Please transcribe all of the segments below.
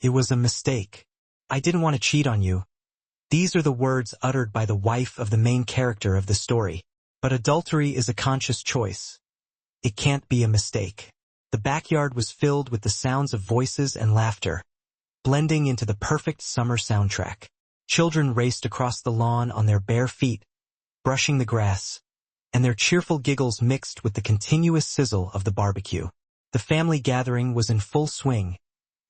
It was a mistake. I didn't want to cheat on you. These are the words uttered by the wife of the main character of the story. But adultery is a conscious choice. It can't be a mistake. The backyard was filled with the sounds of voices and laughter, blending into the perfect summer soundtrack. Children raced across the lawn on their bare feet, brushing the grass, and their cheerful giggles mixed with the continuous sizzle of the barbecue. The family gathering was in full swing,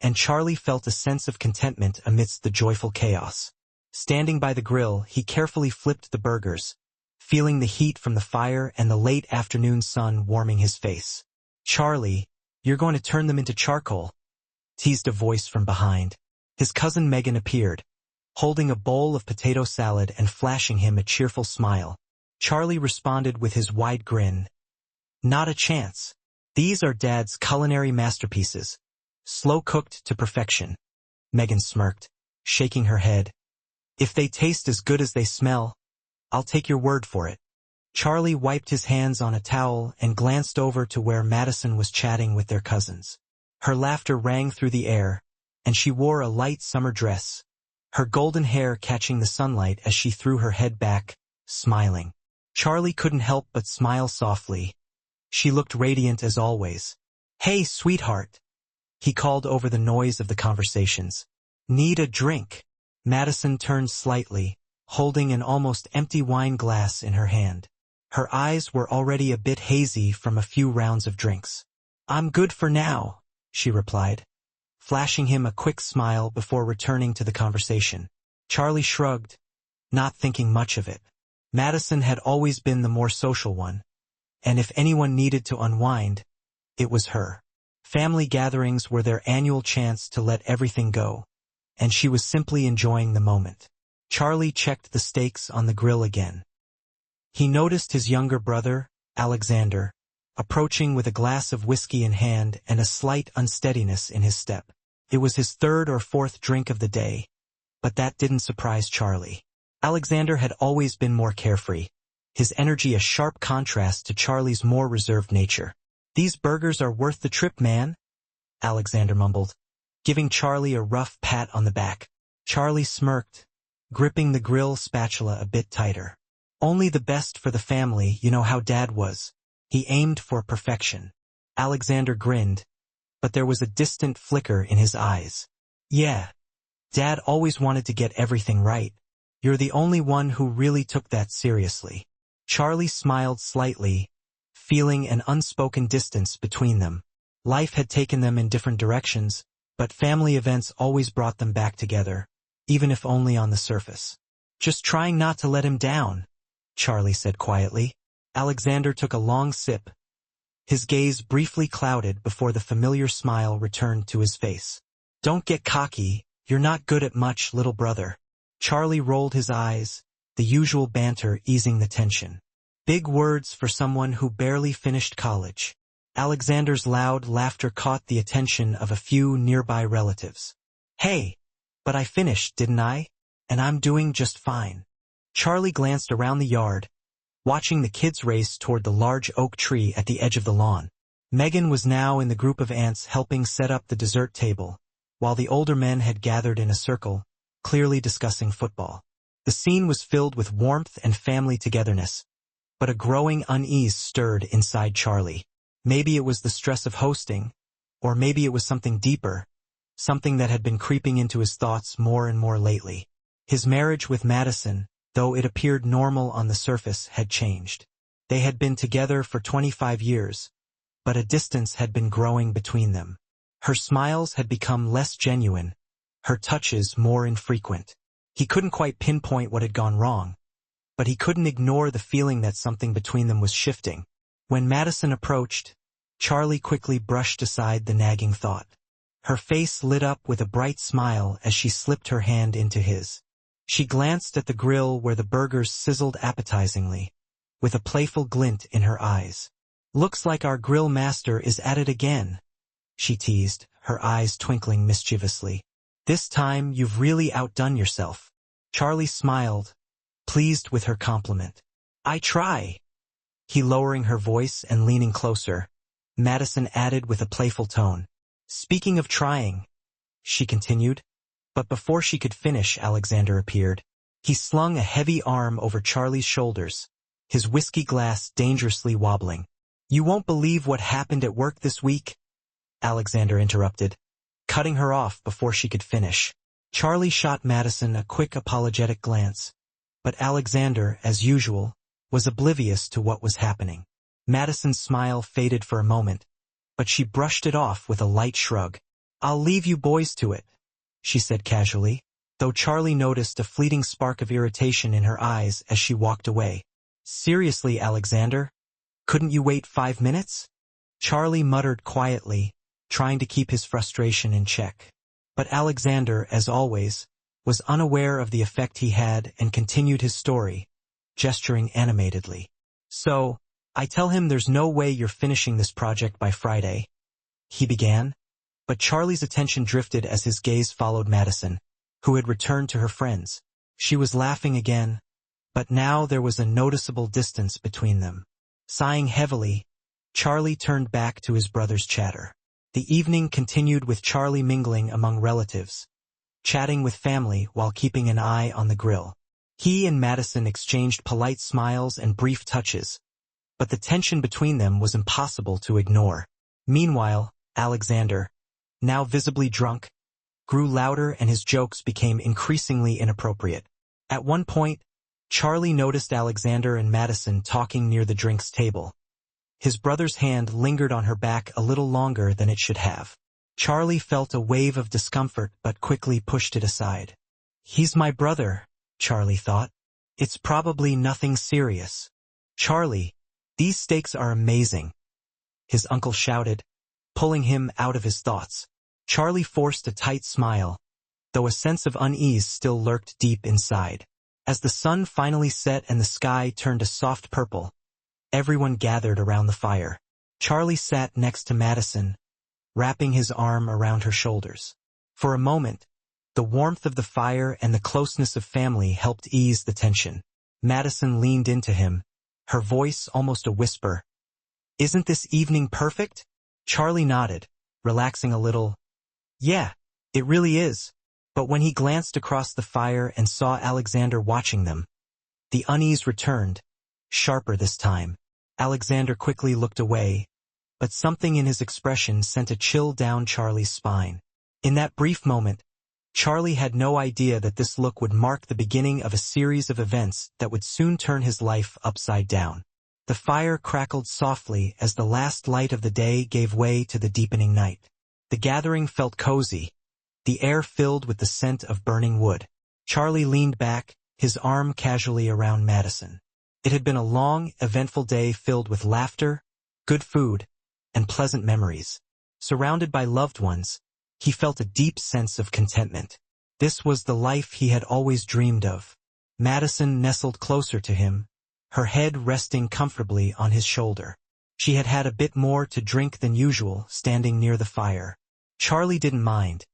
and Charlie felt a sense of contentment amidst the joyful chaos. Standing by the grill, he carefully flipped the burgers, feeling the heat from the fire and the late afternoon sun warming his face. "Charlie, you're going to turn them into charcoal," teased a voice from behind. His cousin Megan appeared, holding a bowl of potato salad and flashing him a cheerful smile. Charlie responded with his wide grin. "Not a chance. These are Dad's culinary masterpieces, slow-cooked to perfection." Megan smirked, shaking her head. "If they taste as good as they smell, I'll take your word for it." Charlie wiped his hands on a towel and glanced over to where Madison was chatting with their cousins. Her laughter rang through the air, and she wore a light summer dress, her golden hair catching the sunlight as she threw her head back, smiling. Charlie couldn't help but smile softly. She looked radiant as always. "Hey, sweetheart," he called over the noise of the conversations. "Need a drink?" Madison turned slightly, holding an almost empty wine glass in her hand. Her eyes were already a bit hazy from a few rounds of drinks. "I'm good for now," she replied, flashing him a quick smile before returning to the conversation. Charlie shrugged, not thinking much of it. Madison had always been the more social one, and if anyone needed to unwind, it was her. Family gatherings were their annual chance to let everything go, and she was simply enjoying the moment. Charlie checked the steaks on the grill again. He noticed his younger brother, Alexander, approaching with a glass of whiskey in hand and a slight unsteadiness in his step. It was his third or fourth drink of the day, but that didn't surprise Charlie. Alexander had always been more carefree, his energy a sharp contrast to Charlie's more reserved nature. "These burgers are worth the trip, man," Alexander mumbled, giving Charlie a rough pat on the back. Charlie smirked, gripping the grill spatula a bit tighter. "Only the best for the family, you know how Dad was." He aimed for perfection. Alexander grinned, but there was a distant flicker in his eyes. "Yeah, Dad always wanted to get everything right. You're the only one who really took that seriously." Charlie smiled slightly, feeling an unspoken distance between them. Life had taken them in different directions, but family events always brought them back together, even if only on the surface. "Just trying not to let him down," Charlie said quietly. Alexander took a long sip, his gaze briefly clouded before the familiar smile returned to his face. "Don't get cocky, you're not good at much, little brother." Charlie rolled his eyes, the usual banter easing the tension. Big words for someone who barely finished college. Alexander's loud laughter caught the attention of a few nearby relatives. "Hey, but I finished, didn't I? And I'm doing just fine." Charlie glanced around the yard, watching the kids race toward the large oak tree at the edge of the lawn. Megan was now in the group of aunts helping set up the dessert table, while the older men had gathered in a circle, clearly discussing football. The scene was filled with warmth and family togetherness, but a growing unease stirred inside Charlie. Maybe it was the stress of hosting, or maybe it was something deeper, something that had been creeping into his thoughts more and more lately. His marriage with Madison, though it appeared normal on the surface, had changed. They had been together for 25 years, but a distance had been growing between them. Her smiles had become less genuine, her touches more infrequent. He couldn't quite pinpoint what had gone wrong, but he couldn't ignore the feeling that something between them was shifting. When Madison approached, Charlie quickly brushed aside the nagging thought. Her face lit up with a bright smile as she slipped her hand into his. She glanced at the grill where the burgers sizzled appetizingly, with a playful glint in her eyes. "Looks like our grill master is at it again," she teased, her eyes twinkling mischievously. "This time you've really outdone yourself." Charlie smiled, pleased with her compliment. "I try." He lowering her voice and leaning closer, Madison added with a playful tone. "Speaking of trying," she continued. But before she could finish, Alexander appeared. He slung a heavy arm over Charlie's shoulders, his whiskey glass dangerously wobbling. "You won't believe what happened at work this week," Alexander interrupted, cutting her off before she could finish. Charlie shot Madison a quick apologetic glance, but Alexander, as usual, was oblivious to what was happening. Madison's smile faded for a moment, but she brushed it off with a light shrug. "I'll leave you boys to it," she said casually, though Charlie noticed a fleeting spark of irritation in her eyes as she walked away. "Seriously, Alexander? Couldn't you wait 5 minutes?" Charlie muttered quietly, trying to keep his frustration in check. But Alexander, as always, was unaware of the effect he had and continued his story, gesturing animatedly. "So, I tell him there's no way you're finishing this project by Friday," he began, but Charlie's attention drifted as his gaze followed Madison, who had returned to her friends. She was laughing again, but now there was a noticeable distance between them. Sighing heavily, Charlie turned back to his brother's chatter. The evening continued with Charlie mingling among relatives, chatting with family while keeping an eye on the grill. He and Madison exchanged polite smiles and brief touches, but the tension between them was impossible to ignore. Meanwhile, Alexander, now visibly drunk, grew louder and his jokes became increasingly inappropriate. At one point, Charlie noticed Alexander and Madison talking near the drinks table. His brother's hand lingered on her back a little longer than it should have. Charlie felt a wave of discomfort but quickly pushed it aside. "He's my brother," Charlie thought. "It's probably nothing serious." "Charlie, these steaks are amazing," his uncle shouted, pulling him out of his thoughts. Charlie forced a tight smile, though a sense of unease still lurked deep inside. As the sun finally set and the sky turned a soft purple, everyone gathered around the fire. Charlie sat next to Madison, wrapping his arm around her shoulders. For a moment, the warmth of the fire and the closeness of family helped ease the tension. Madison leaned into him, her voice almost a whisper. "Isn't this evening perfect?" Charlie nodded, relaxing a little. "Yeah, it really is." But when he glanced across the fire and saw Alexander watching them, the unease returned, sharper this time. Alexander quickly looked away, but something in his expression sent a chill down Charlie's spine. In that brief moment, Charlie had no idea that this look would mark the beginning of a series of events that would soon turn his life upside down. The fire crackled softly as the last light of the day gave way to the deepening night. The gathering felt cozy, the air filled with the scent of burning wood. Charlie leaned back, his arm casually around Madison. It had been a long, eventful day filled with laughter, good food, and pleasant memories. Surrounded by loved ones, he felt a deep sense of contentment. This was the life he had always dreamed of. Madison nestled closer to him, her head resting comfortably on his shoulder. She had had a bit more to drink than usual, standing near the fire. Charlie didn't mind.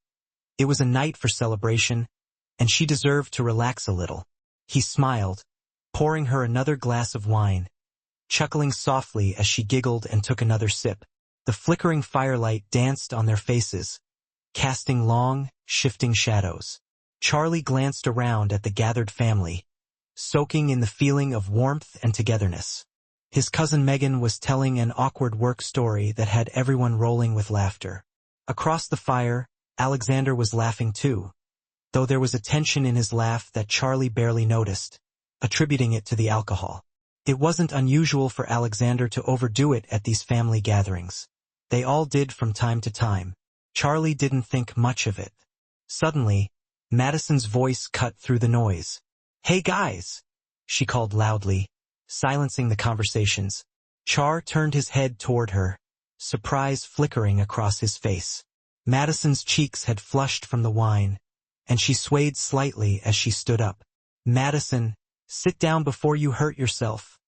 It was a night for celebration, and she deserved to relax a little. He smiled, pouring her another glass of wine, chuckling softly as she giggled and took another sip. The flickering firelight danced on their faces, casting long, shifting shadows. Charlie glanced around at the gathered family, soaking in the feeling of warmth and togetherness. His cousin Megan was telling an awkward work story that had everyone rolling with laughter. Across the fire, Alexander was laughing too, though there was a tension in his laugh that Charlie barely noticed, attributing it to the alcohol. It wasn't unusual for Alexander to overdo it at these family gatherings. They all did from time to time. Charlie didn't think much of it. Suddenly, Madison's voice cut through the noise. "Hey guys!" she called loudly, silencing the conversations. Char turned his head toward her, surprise flickering across his face. Madison's cheeks had flushed from the wine, and she swayed slightly as she stood up. "Madison, sit down before you hurt yourself,"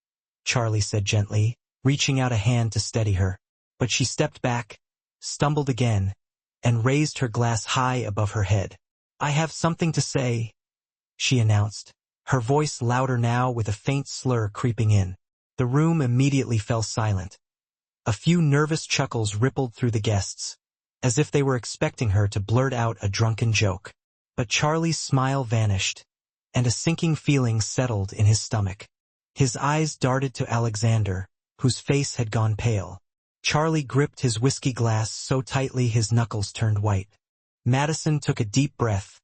Charlie said gently, reaching out a hand to steady her. But she stepped back, stumbled again, and raised her glass high above her head. "I have something to say," she announced, her voice louder now with a faint slur creeping in. The room immediately fell silent. A few nervous chuckles rippled through the guests, as if they were expecting her to blurt out a drunken joke. But Charlie's smile vanished, and a sinking feeling settled in his stomach. His eyes darted to Alexander, whose face had gone pale. Charlie gripped his whiskey glass so tightly his knuckles turned white. Madison took a deep breath,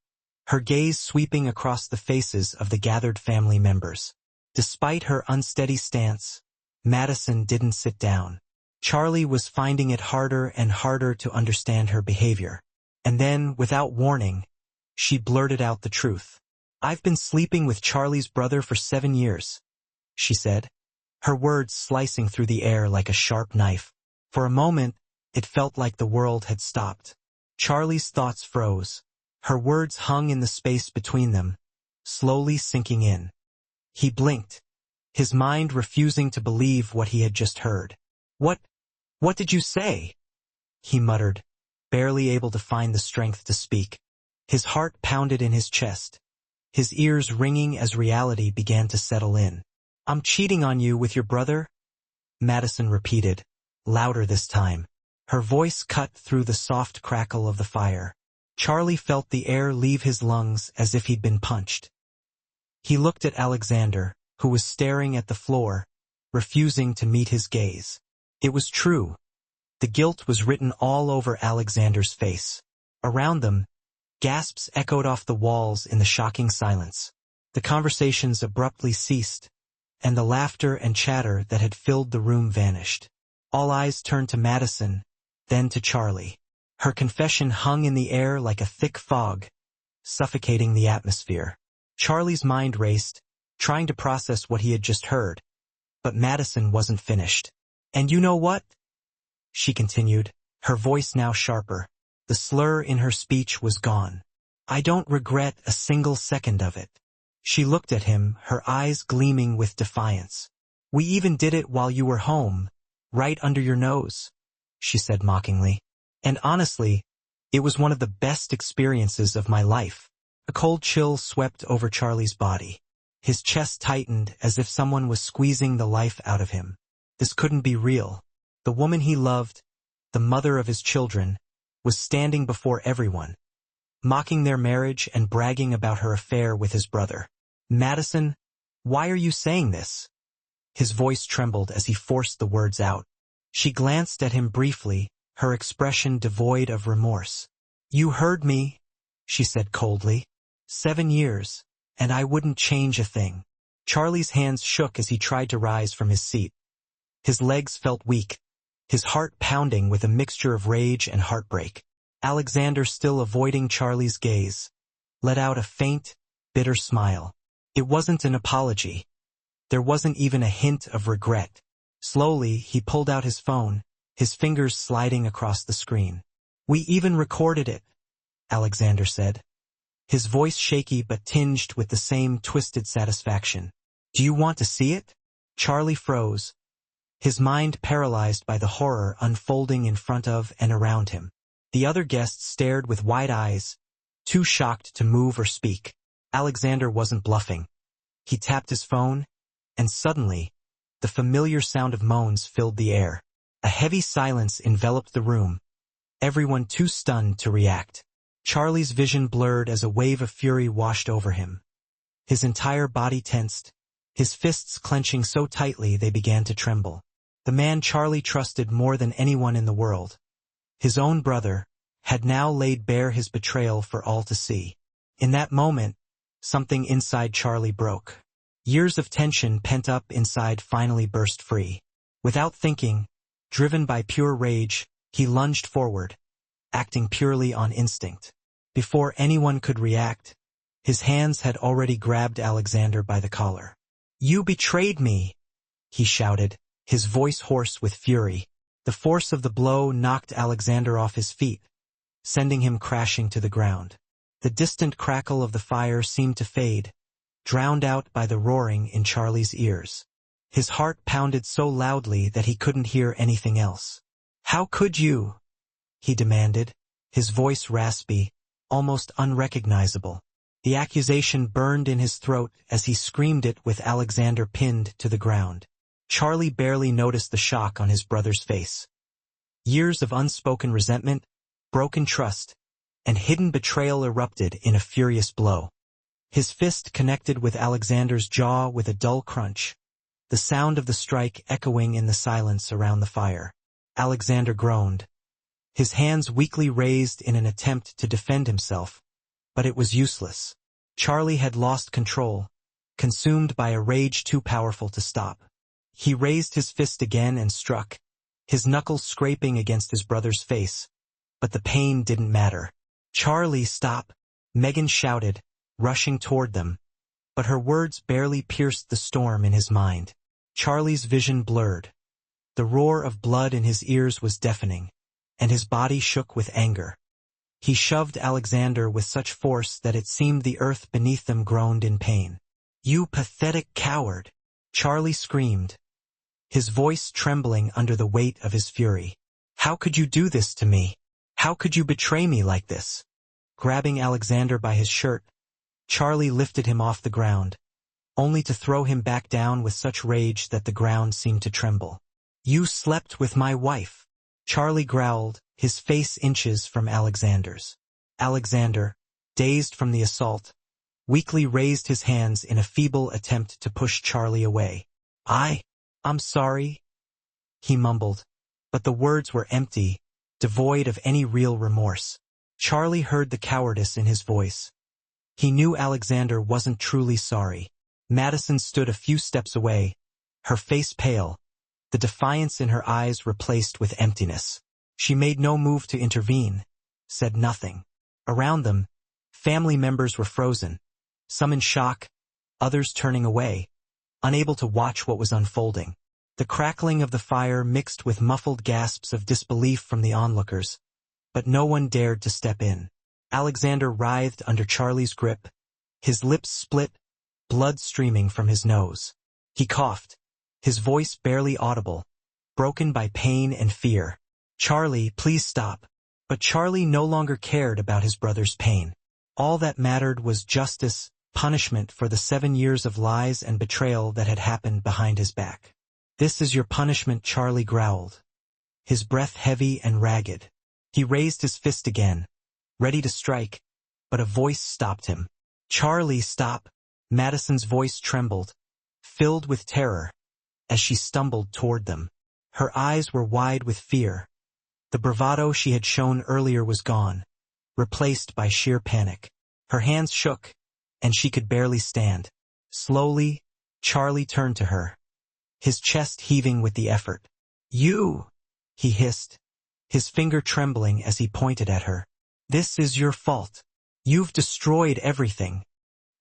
her gaze sweeping across the faces of the gathered family members. Despite her unsteady stance, Madison didn't sit down. Charlie was finding it harder and harder to understand her behavior. And then, without warning, she blurted out the truth. "I've been sleeping with Charlie's brother for 7 years," she said, her words slicing through the air like a sharp knife. For a moment, it felt like the world had stopped. Charlie's thoughts froze. Her words hung in the space between them, slowly sinking in. He blinked, his mind refusing to believe what he had just heard. What did you say?" he muttered, barely able to find the strength to speak. His heart pounded in his chest, his ears ringing as reality began to settle in. "I'm cheating on you with your brother?" Madison repeated, louder this time. Her voice cut through the soft crackle of the fire. Charlie felt the air leave his lungs as if he'd been punched. He looked at Alexander, who was staring at the floor, refusing to meet his gaze. It was true. The guilt was written all over Alexander's face. Around them, gasps echoed off the walls in the shocking silence. The conversations abruptly ceased, and the laughter and chatter that had filled the room vanished. All eyes turned to Madison, then to Charlie. Her confession hung in the air like a thick fog, suffocating the atmosphere. Charlie's mind raced, trying to process what he had just heard. But Madison wasn't finished. "And you know what?" she continued, her voice now sharper. The slur in her speech was gone. "I don't regret a single second of it." She looked at him, her eyes gleaming with defiance. "We even did it while you were home, right under your nose," she said mockingly. "And honestly, it was one of the best experiences of my life." A cold chill swept over Charlie's body. His chest tightened as if someone was squeezing the life out of him. This couldn't be real. The woman he loved, the mother of his children, was standing before everyone, mocking their marriage and bragging about her affair with his brother. "Madison, why are you saying this?" His voice trembled as he forced the words out. She glanced at him briefly, her expression devoid of remorse. "You heard me," she said coldly. 7 years, and I wouldn't change a thing." Charlie's hands shook as he tried to rise from his seat. His legs felt weak, his heart pounding with a mixture of rage and heartbreak. Alexander, still avoiding Charlie's gaze, let out a faint, bitter smile. It wasn't an apology. There wasn't even a hint of regret. Slowly, he pulled out his phone, his fingers sliding across the screen. "We even recorded it," Alexander said, his voice shaky but tinged with the same twisted satisfaction. "Do you want to see it?" Charlie froze, his mind paralyzed by the horror unfolding in front of and around him. The other guests stared with wide eyes, too shocked to move or speak. Alexander wasn't bluffing. He tapped his phone, and suddenly, the familiar sound of moans filled the air. A heavy silence enveloped the room, everyone too stunned to react. Charlie's vision blurred as a wave of fury washed over him. His entire body tensed, his fists clenching so tightly they began to tremble. The man Charlie trusted more than anyone in the world, his own brother, had now laid bare his betrayal for all to see. In that moment, something inside Charlie broke. Years of tension pent up inside finally burst free. Without thinking, driven by pure rage, he lunged forward, acting purely on instinct. Before anyone could react, his hands had already grabbed Alexander by the collar. "You betrayed me," he shouted, his voice hoarse with fury. The force of the blow knocked Alexander off his feet, sending him crashing to the ground. The distant crackle of the fire seemed to fade, drowned out by the roaring in Charlie's ears. His heart pounded so loudly that he couldn't hear anything else. "How could you?" he demanded, his voice raspy, almost unrecognizable. The accusation burned in his throat as he screamed it with Alexander pinned to the ground. Charlie barely noticed the shock on his brother's face. Years of unspoken resentment, broken trust, and hidden betrayal erupted in a furious blow. His fist connected with Alexander's jaw with a dull crunch, the sound of the strike echoing in the silence around the fire. Alexander groaned, his hands weakly raised in an attempt to defend himself, but it was useless. Charlie had lost control, consumed by a rage too powerful to stop. He raised his fist again and struck, his knuckles scraping against his brother's face, but the pain didn't matter. "Charlie, stop!" Megan shouted, rushing toward them, but her words barely pierced the storm in his mind. Charlie's vision blurred. The roar of blood in his ears was deafening, and his body shook with anger. He shoved Alexander with such force that it seemed the earth beneath them groaned in pain. "You pathetic coward!" Charlie screamed, his voice trembling under the weight of his fury. "How could you do this to me? How could you betray me like this?" Grabbing Alexander by his shirt, Charlie lifted him off the ground, only to throw him back down with such rage that the ground seemed to tremble. "You slept with my wife!" Charlie growled, his face inches from Alexander's. Alexander, dazed from the assault, weakly raised his hands in a feeble attempt to push Charlie away. I'm sorry," he mumbled, but the words were empty, devoid of any real remorse. Charlie heard the cowardice in his voice. He knew Alexander wasn't truly sorry. Madison stood a few steps away, her face pale, the defiance in her eyes replaced with emptiness. She made no move to intervene, said nothing. Around them, family members were frozen, some in shock, others turning away, unable to watch what was unfolding. The crackling of the fire mixed with muffled gasps of disbelief from the onlookers, but no one dared to step in. Alexander writhed under Charlie's grip, his lips split, blood streaming from his nose. He coughed, his voice barely audible, broken by pain and fear. "Charlie, please stop." But Charlie no longer cared about his brother's pain. All that mattered was justice, punishment for the 7 years of lies and betrayal that had happened behind his back. "This is your punishment," Charlie growled, his breath heavy and ragged. He raised his fist again, ready to strike, but a voice stopped him. "Charlie, stop!" Madison's voice trembled, filled with terror, as she stumbled toward them. Her eyes were wide with fear. The bravado she had shown earlier was gone, replaced by sheer panic. Her hands shook, and she could barely stand. Slowly, Charlie turned to her, his chest heaving with the effort. "You!" he hissed, his finger trembling as he pointed at her. "This is your fault. You've destroyed everything."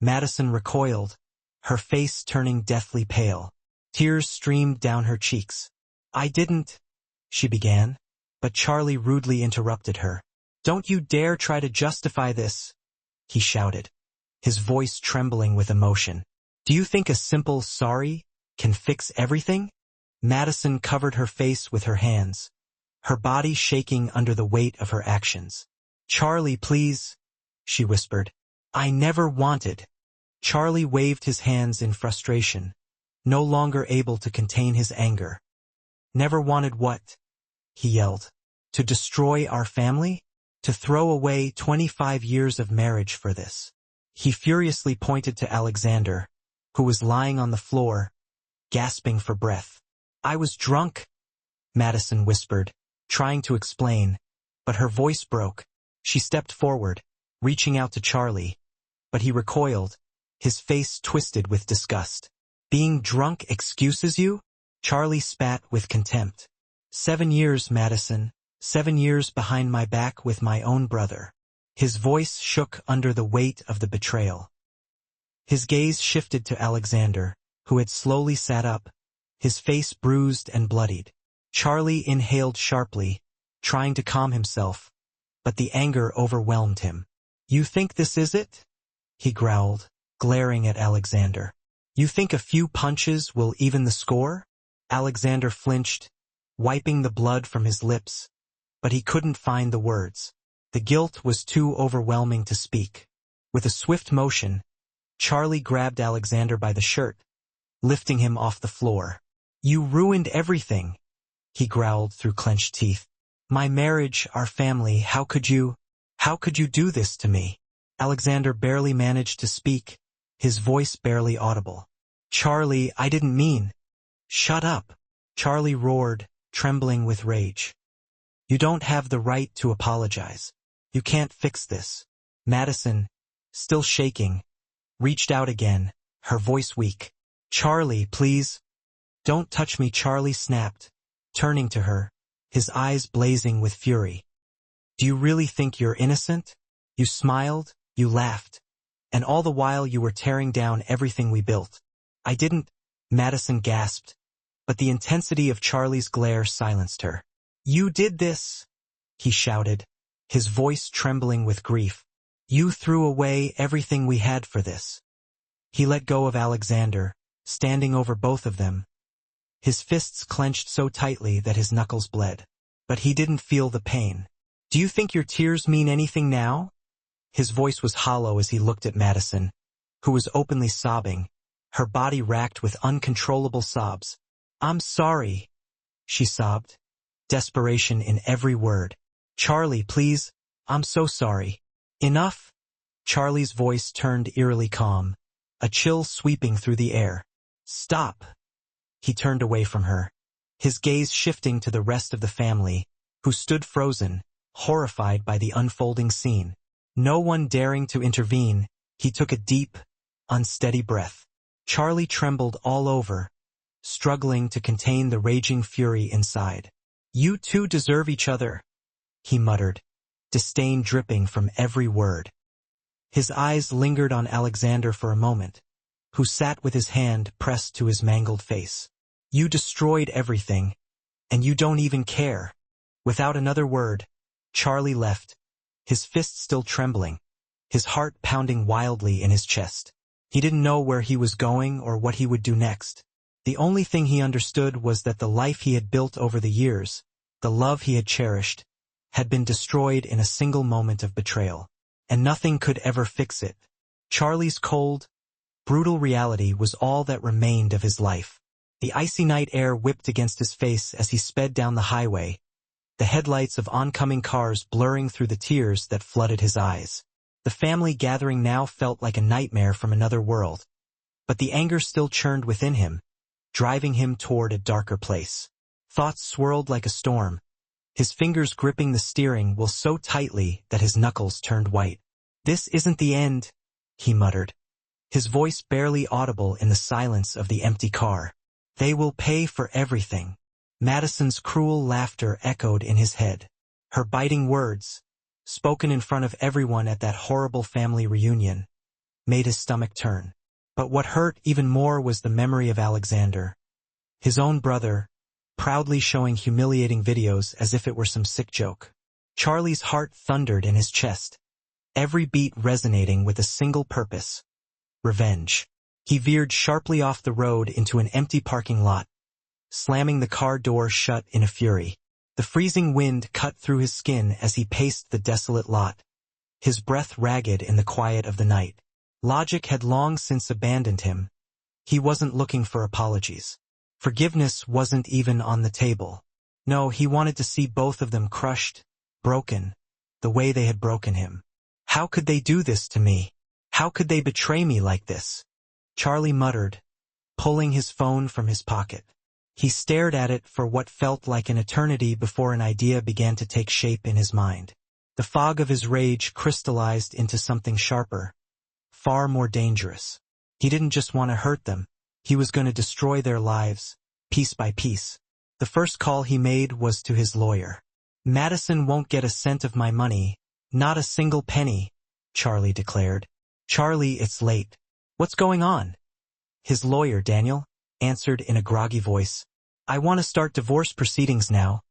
Madison recoiled, her face turning deathly pale. Tears streamed down her cheeks. "I didn't," she began, but Charlie rudely interrupted her. "Don't you dare try to justify this," he shouted, his voice trembling with emotion. "Do you think a simple sorry can fix everything?" Madison covered her face with her hands, her body shaking under the weight of her actions. "Charlie, please," she whispered. "I never wanted." Charlie waved his hands in frustration, no longer able to contain his anger. "Never wanted what?" he yelled. "To destroy our family? To throw away 25 years of marriage for this?" He furiously pointed to Alexander, who was lying on the floor, gasping for breath. "I was drunk," Madison whispered, trying to explain, but her voice broke. She stepped forward, reaching out to Charlie, but he recoiled, his face twisted with disgust. "Being drunk excuses you?" Charlie spat with contempt. 7 years, Madison, 7 years behind my back with my own brother." His voice shook under the weight of the betrayal. His gaze shifted to Alexander, who had slowly sat up, his face bruised and bloodied. Charlie inhaled sharply, trying to calm himself, but the anger overwhelmed him. "You think this is it?" he growled, glaring at Alexander. "You think a few punches will even the score?" Alexander flinched, wiping the blood from his lips, but he couldn't find the words. The guilt was too overwhelming to speak. With a swift motion, Charlie grabbed Alexander by the shirt, lifting him off the floor. "You ruined everything," he growled through clenched teeth. My marriage, our family, how could you do this to me? Alexander barely managed to speak, his voice barely audible. Charlie, I didn't mean. Shut up, Charlie roared, trembling with rage. You don't have the right to apologize. You can't fix this. Madison, still shaking, reached out again, her voice weak. Charlie, please. Don't touch me, Charlie snapped, turning to her, his eyes blazing with fury. Do you really think you're innocent? You smiled, you laughed, and all the while you were tearing down everything we built. I didn't, Madison gasped, but the intensity of Charlie's glare silenced her. You did this, he shouted, his voice trembling with grief. You threw away everything we had for this. He let go of Alexander, standing over both of them. His fists clenched so tightly that his knuckles bled. But he didn't feel the pain. Do you think your tears mean anything now? His voice was hollow as he looked at Madison, who was openly sobbing, her body racked with uncontrollable sobs. I'm sorry, she sobbed, desperation in every word. Charlie, please, I'm so sorry. Enough? Charlie's voice turned eerily calm, a chill sweeping through the air. Stop. He turned away from her, his gaze shifting to the rest of the family, who stood frozen, horrified by the unfolding scene. No one daring to intervene, he took a deep, unsteady breath. Charlie trembled all over, struggling to contain the raging fury inside. You two deserve each other, he muttered, disdain dripping from every word. His eyes lingered on Alexander for a moment, who sat with his hand pressed to his mangled face. You destroyed everything, and you don't even care. Without another word, Charlie left, his fist still trembling, his heart pounding wildly in his chest. He didn't know where he was going or what he would do next. The only thing he understood was that the life he had built over the years, the love he had cherished, had been destroyed in a single moment of betrayal, and nothing could ever fix it. Charlie's cold, brutal reality was all that remained of his life. The icy night air whipped against his face as he sped down the highway, the headlights of oncoming cars blurring through the tears that flooded his eyes. The family gathering now felt like a nightmare from another world, but the anger still churned within him, driving him toward a darker place. Thoughts swirled like a storm, his fingers gripping the steering wheel so tightly that his knuckles turned white. This isn't the end, he muttered, his voice barely audible in the silence of the empty car. They will pay for everything. Madison's cruel laughter echoed in his head. Her biting words, spoken in front of everyone at that horrible family reunion, made his stomach turn. But what hurt even more was the memory of Alexander, his own brother, proudly showing humiliating videos as if it were some sick joke. Charlie's heart thundered in his chest, every beat resonating with a single purpose: revenge. He veered sharply off the road into an empty parking lot, slamming the car door shut in a fury. The freezing wind cut through his skin as he paced the desolate lot, his breath ragged in the quiet of the night. Logic had long since abandoned him. He wasn't looking for apologies. Forgiveness wasn't even on the table. No, he wanted to see both of them crushed, broken, the way they had broken him. How could they do this to me? How could they betray me like this? Charlie muttered, pulling his phone from his pocket. He stared at it for what felt like an eternity before an idea began to take shape in his mind. The fog of his rage crystallized into something sharper, far more dangerous. He didn't just want to hurt them. He was going to destroy their lives, piece by piece. The first call he made was to his lawyer. Madison won't get a cent of my money, not a single penny, Charlie declared. Charlie, it's late. What's going on? His lawyer, Daniel, answered in a groggy voice. I want to start divorce proceedings now.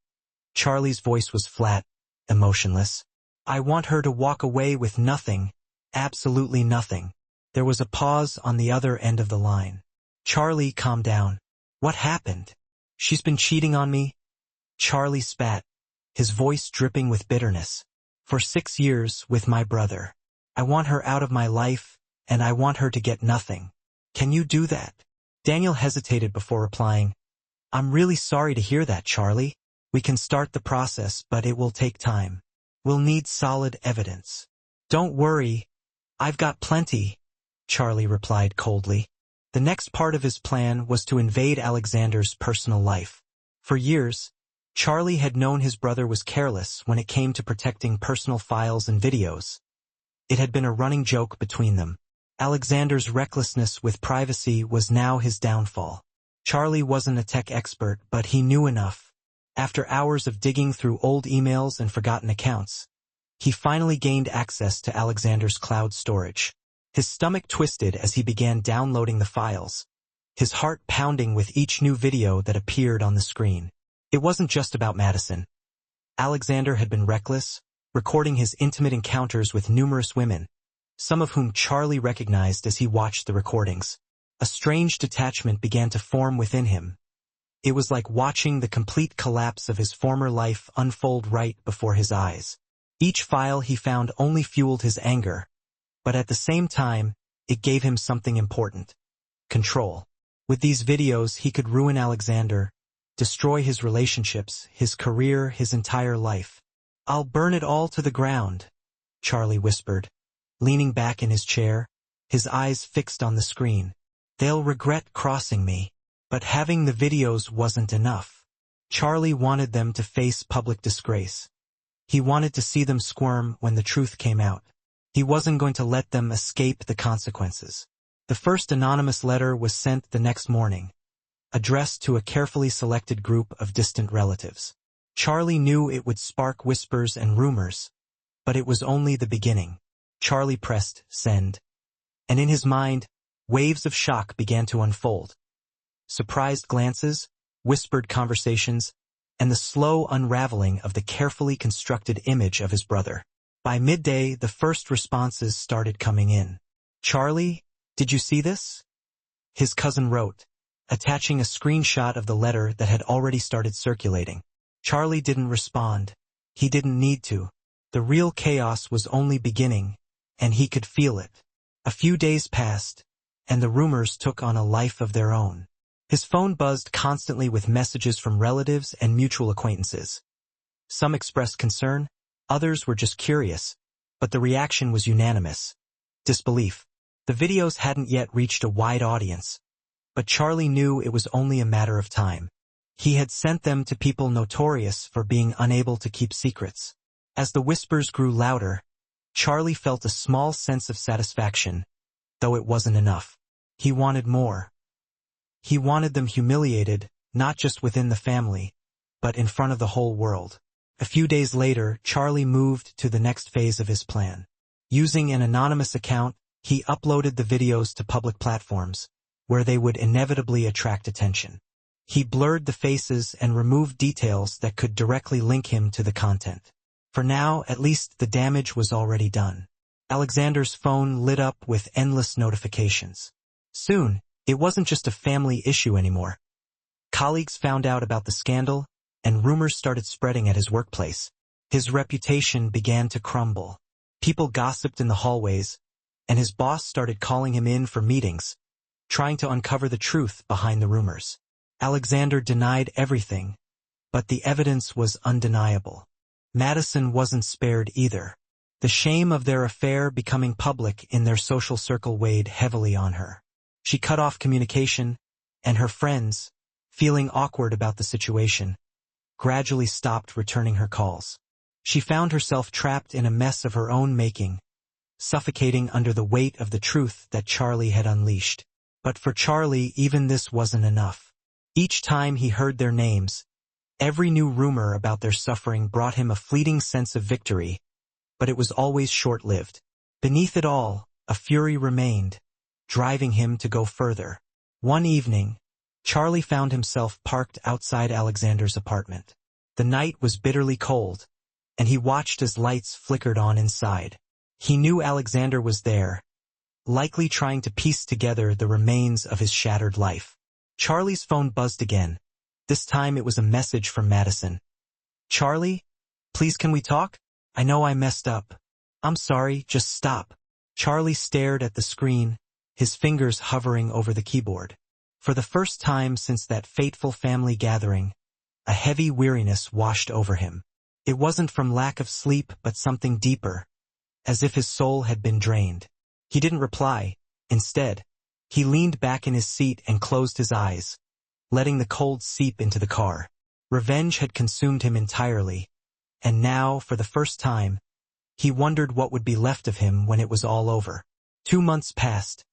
Charlie's voice was flat, emotionless. I want her to walk away with nothing, absolutely nothing. There was a pause on the other end of the line. Charlie, calm down. What happened? She's been cheating on me? Charlie spat, his voice dripping with bitterness. For 6 years with my brother. I want her out of my life, and I want her to get nothing. Can you do that? Daniel hesitated before replying. I'm really sorry to hear that, Charlie. We can start the process, but it will take time. We'll need solid evidence. Don't worry, I've got plenty, Charlie replied coldly. The next part of his plan was to invade Alexander's personal life. For years, Charlie had known his brother was careless when it came to protecting personal files and videos. It had been a running joke between them. Alexander's recklessness with privacy was now his downfall. Charlie wasn't a tech expert, but he knew enough. After hours of digging through old emails and forgotten accounts, he finally gained access to Alexander's cloud storage. His stomach twisted as he began downloading the files, his heart pounding with each new video that appeared on the screen. It wasn't just about Madison. Alexander had been reckless, recording his intimate encounters with numerous women, some of whom Charlie recognized as he watched the recordings. A strange detachment began to form within him. It was like watching the complete collapse of his former life unfold right before his eyes. Each file he found only fueled his anger, but at the same time, it gave him something important: control. With these videos, he could ruin Alexander, destroy his relationships, his career, his entire life. "I'll burn it all to the ground," Charlie whispered, leaning back in his chair, his eyes fixed on the screen. "They'll regret crossing me." But having the videos wasn't enough. Charlie wanted them to face public disgrace. He wanted to see them squirm when the truth came out. He wasn't going to let them escape the consequences. The first anonymous letter was sent the next morning, addressed to a carefully selected group of distant relatives. Charlie knew it would spark whispers and rumors, but it was only the beginning. Charlie pressed send, and in his mind, waves of shock began to unfold. Surprised glances, whispered conversations, and the slow unraveling of the carefully constructed image of his brother. By midday, the first responses started coming in. "Charlie, did you see this?" his cousin wrote, attaching a screenshot of the letter that had already started circulating. Charlie didn't respond. He didn't need to. The real chaos was only beginning, and he could feel it. A few days passed, and the rumors took on a life of their own. His phone buzzed constantly with messages from relatives and mutual acquaintances. Some expressed concern, others were just curious, but the reaction was unanimous: disbelief. The videos hadn't yet reached a wide audience, but Charlie knew it was only a matter of time. He had sent them to people notorious for being unable to keep secrets. As the whispers grew louder, Charlie felt a small sense of satisfaction, though it wasn't enough. He wanted more. He wanted them humiliated, not just within the family, but in front of the whole world. A few days later, Charlie moved to the next phase of his plan. Using an anonymous account, he uploaded the videos to public platforms, where they would inevitably attract attention. He blurred the faces and removed details that could directly link him to the content. For now, at least the damage was already done. Alexander's phone lit up with endless notifications. Soon, it wasn't just a family issue anymore. Colleagues found out about the scandal, and rumors started spreading at his workplace. His reputation began to crumble. People gossiped in the hallways, and his boss started calling him in for meetings, trying to uncover the truth behind the rumors. Alexander denied everything, but the evidence was undeniable. Madison wasn't spared either. The shame of their affair becoming public in their social circle weighed heavily on her. She cut off communication, and her friends, feeling awkward about the situation, gradually stopped returning her calls. She found herself trapped in a mess of her own making, suffocating under the weight of the truth that Charlie had unleashed. But for Charlie, even this wasn't enough. Each time he heard their names, every new rumor about their suffering brought him a fleeting sense of victory, but it was always short-lived. Beneath it all, a fury remained, driving him to go further. One evening, Charlie found himself parked outside Alexander's apartment. The night was bitterly cold, and he watched as lights flickered on inside. He knew Alexander was there, likely trying to piece together the remains of his shattered life. Charlie's phone buzzed again. This time it was a message from Madison. "Charlie, please can we talk? I know I messed up. I'm sorry, just stop." Charlie stared at the screen, his fingers hovering over the keyboard. For the first time since that fateful family gathering, A heavy weariness washed over him. It wasn't from lack of sleep but something deeper, as if his soul had been drained. He didn't reply. Instead, he leaned back in his seat and closed his eyes, letting the cold seep into the car. Revenge had consumed him entirely, and now, for the first time, he wondered what would be left of him when it was all over. 2 months passed,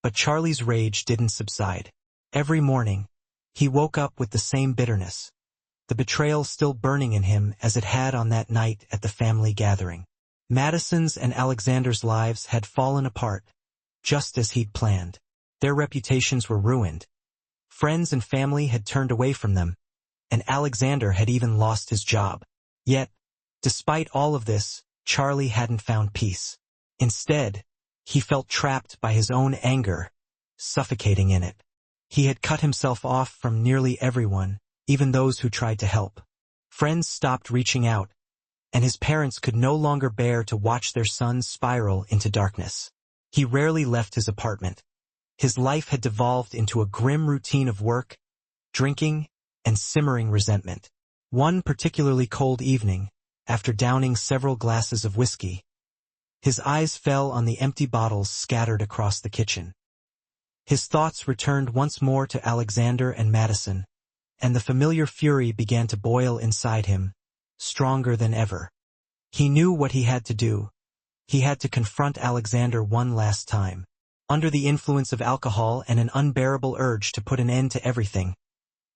but Charlie's rage didn't subside. Every morning, he woke up with the same bitterness, the betrayal still burning in him as it had on that night at the family gathering. Madison's and Alexander's lives had fallen apart, just as he'd planned. Their reputations were ruined. Friends and family had turned away from them, and Alexander had even lost his job. Yet, despite all of this, Charlie hadn't found peace. Instead, he felt trapped by his own anger, suffocating in it. He had cut himself off from nearly everyone, even those who tried to help. Friends stopped reaching out, and his parents could no longer bear to watch their son spiral into darkness. He rarely left his apartment. His life had devolved into a grim routine of work, drinking, and simmering resentment. One particularly cold evening, after downing several glasses of whiskey, his eyes fell on the empty bottles scattered across the kitchen. His thoughts returned once more to Alexander and Madison, and the familiar fury began to boil inside him, stronger than ever. He knew what he had to do. He had to confront Alexander one last time. Under the influence of alcohol and an unbearable urge to put an end to everything,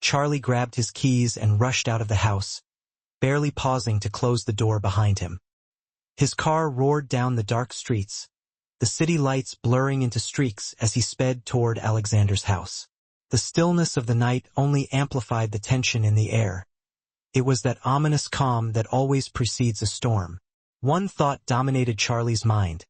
Charlie grabbed his keys and rushed out of the house, barely pausing to close the door behind him. His car roared down the dark streets, the city lights blurring into streaks as he sped toward Alexander's house. The stillness of the night only amplified the tension in the air. It was that ominous calm that always precedes a storm. One thought dominated Charlie's mind,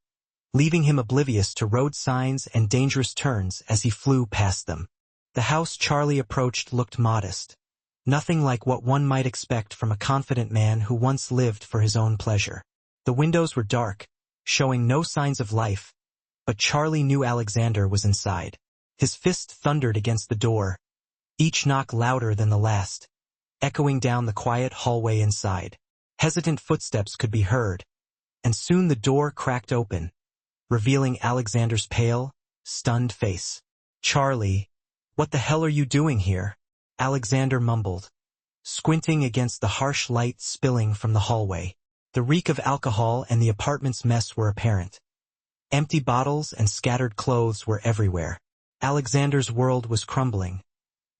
leaving him oblivious to road signs and dangerous turns as he flew past them. The house Charlie approached looked modest, nothing like what one might expect from a confident man who once lived for his own pleasure. The windows were dark, showing no signs of life, but Charlie knew Alexander was inside. His fist thundered against the door, each knock louder than the last, echoing down the quiet hallway inside. Hesitant footsteps could be heard, and soon the door cracked open, revealing Alexander's pale, stunned face. "Charlie, what the hell are you doing here?" Alexander mumbled, squinting against the harsh light spilling from the hallway. The reek of alcohol and the apartment's mess were apparent. Empty bottles and scattered clothes were everywhere. Alexander's world was crumbling,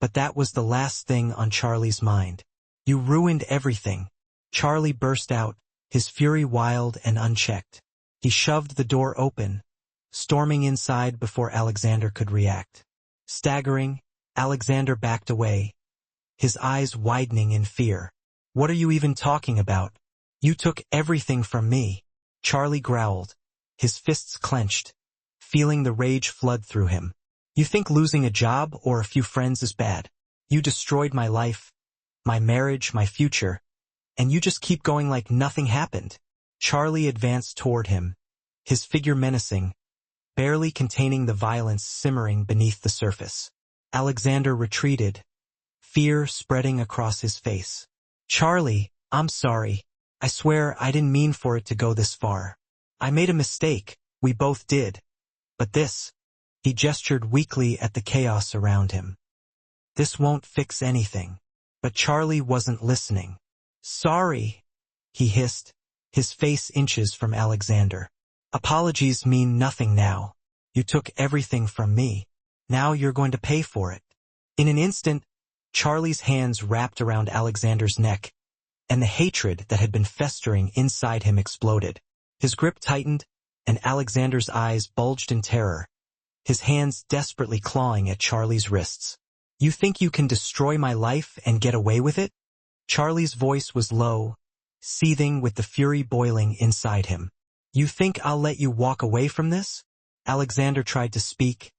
but that was the last thing on Charlie's mind. "You ruined everything." Charlie burst out, his fury wild and unchecked. He shoved the door open, storming inside before Alexander could react. Staggering, Alexander backed away, his eyes widening in fear. "What are you even talking about? You took everything from me," Charlie growled, his fists clenched, feeling the rage flood through him. "You think losing a job or a few friends is bad? You destroyed my life, my marriage, my future, and you just keep going like nothing happened." Charlie advanced toward him, his figure menacing, barely containing the violence simmering beneath the surface. Alexander retreated, fear spreading across his face. "Charlie, I'm sorry. I swear I didn't mean for it to go this far. I made a mistake, we both did. But this," he gestured weakly at the chaos around him, "this won't fix anything." But Charlie wasn't listening. "Sorry," he hissed, his face inches from Alexander. "Apologies mean nothing now. You took everything from me. Now you're going to pay for it." In an instant, Charlie's hands wrapped around Alexander's neck, and the hatred that had been festering inside him exploded. His grip tightened, and Alexander's eyes bulged in terror, his hands desperately clawing at Charlie's wrists. "You think you can destroy my life and get away with it?" Charlie's voice was low, seething with the fury boiling inside him. "You think I'll let you walk away from this?" Alexander tried to speak,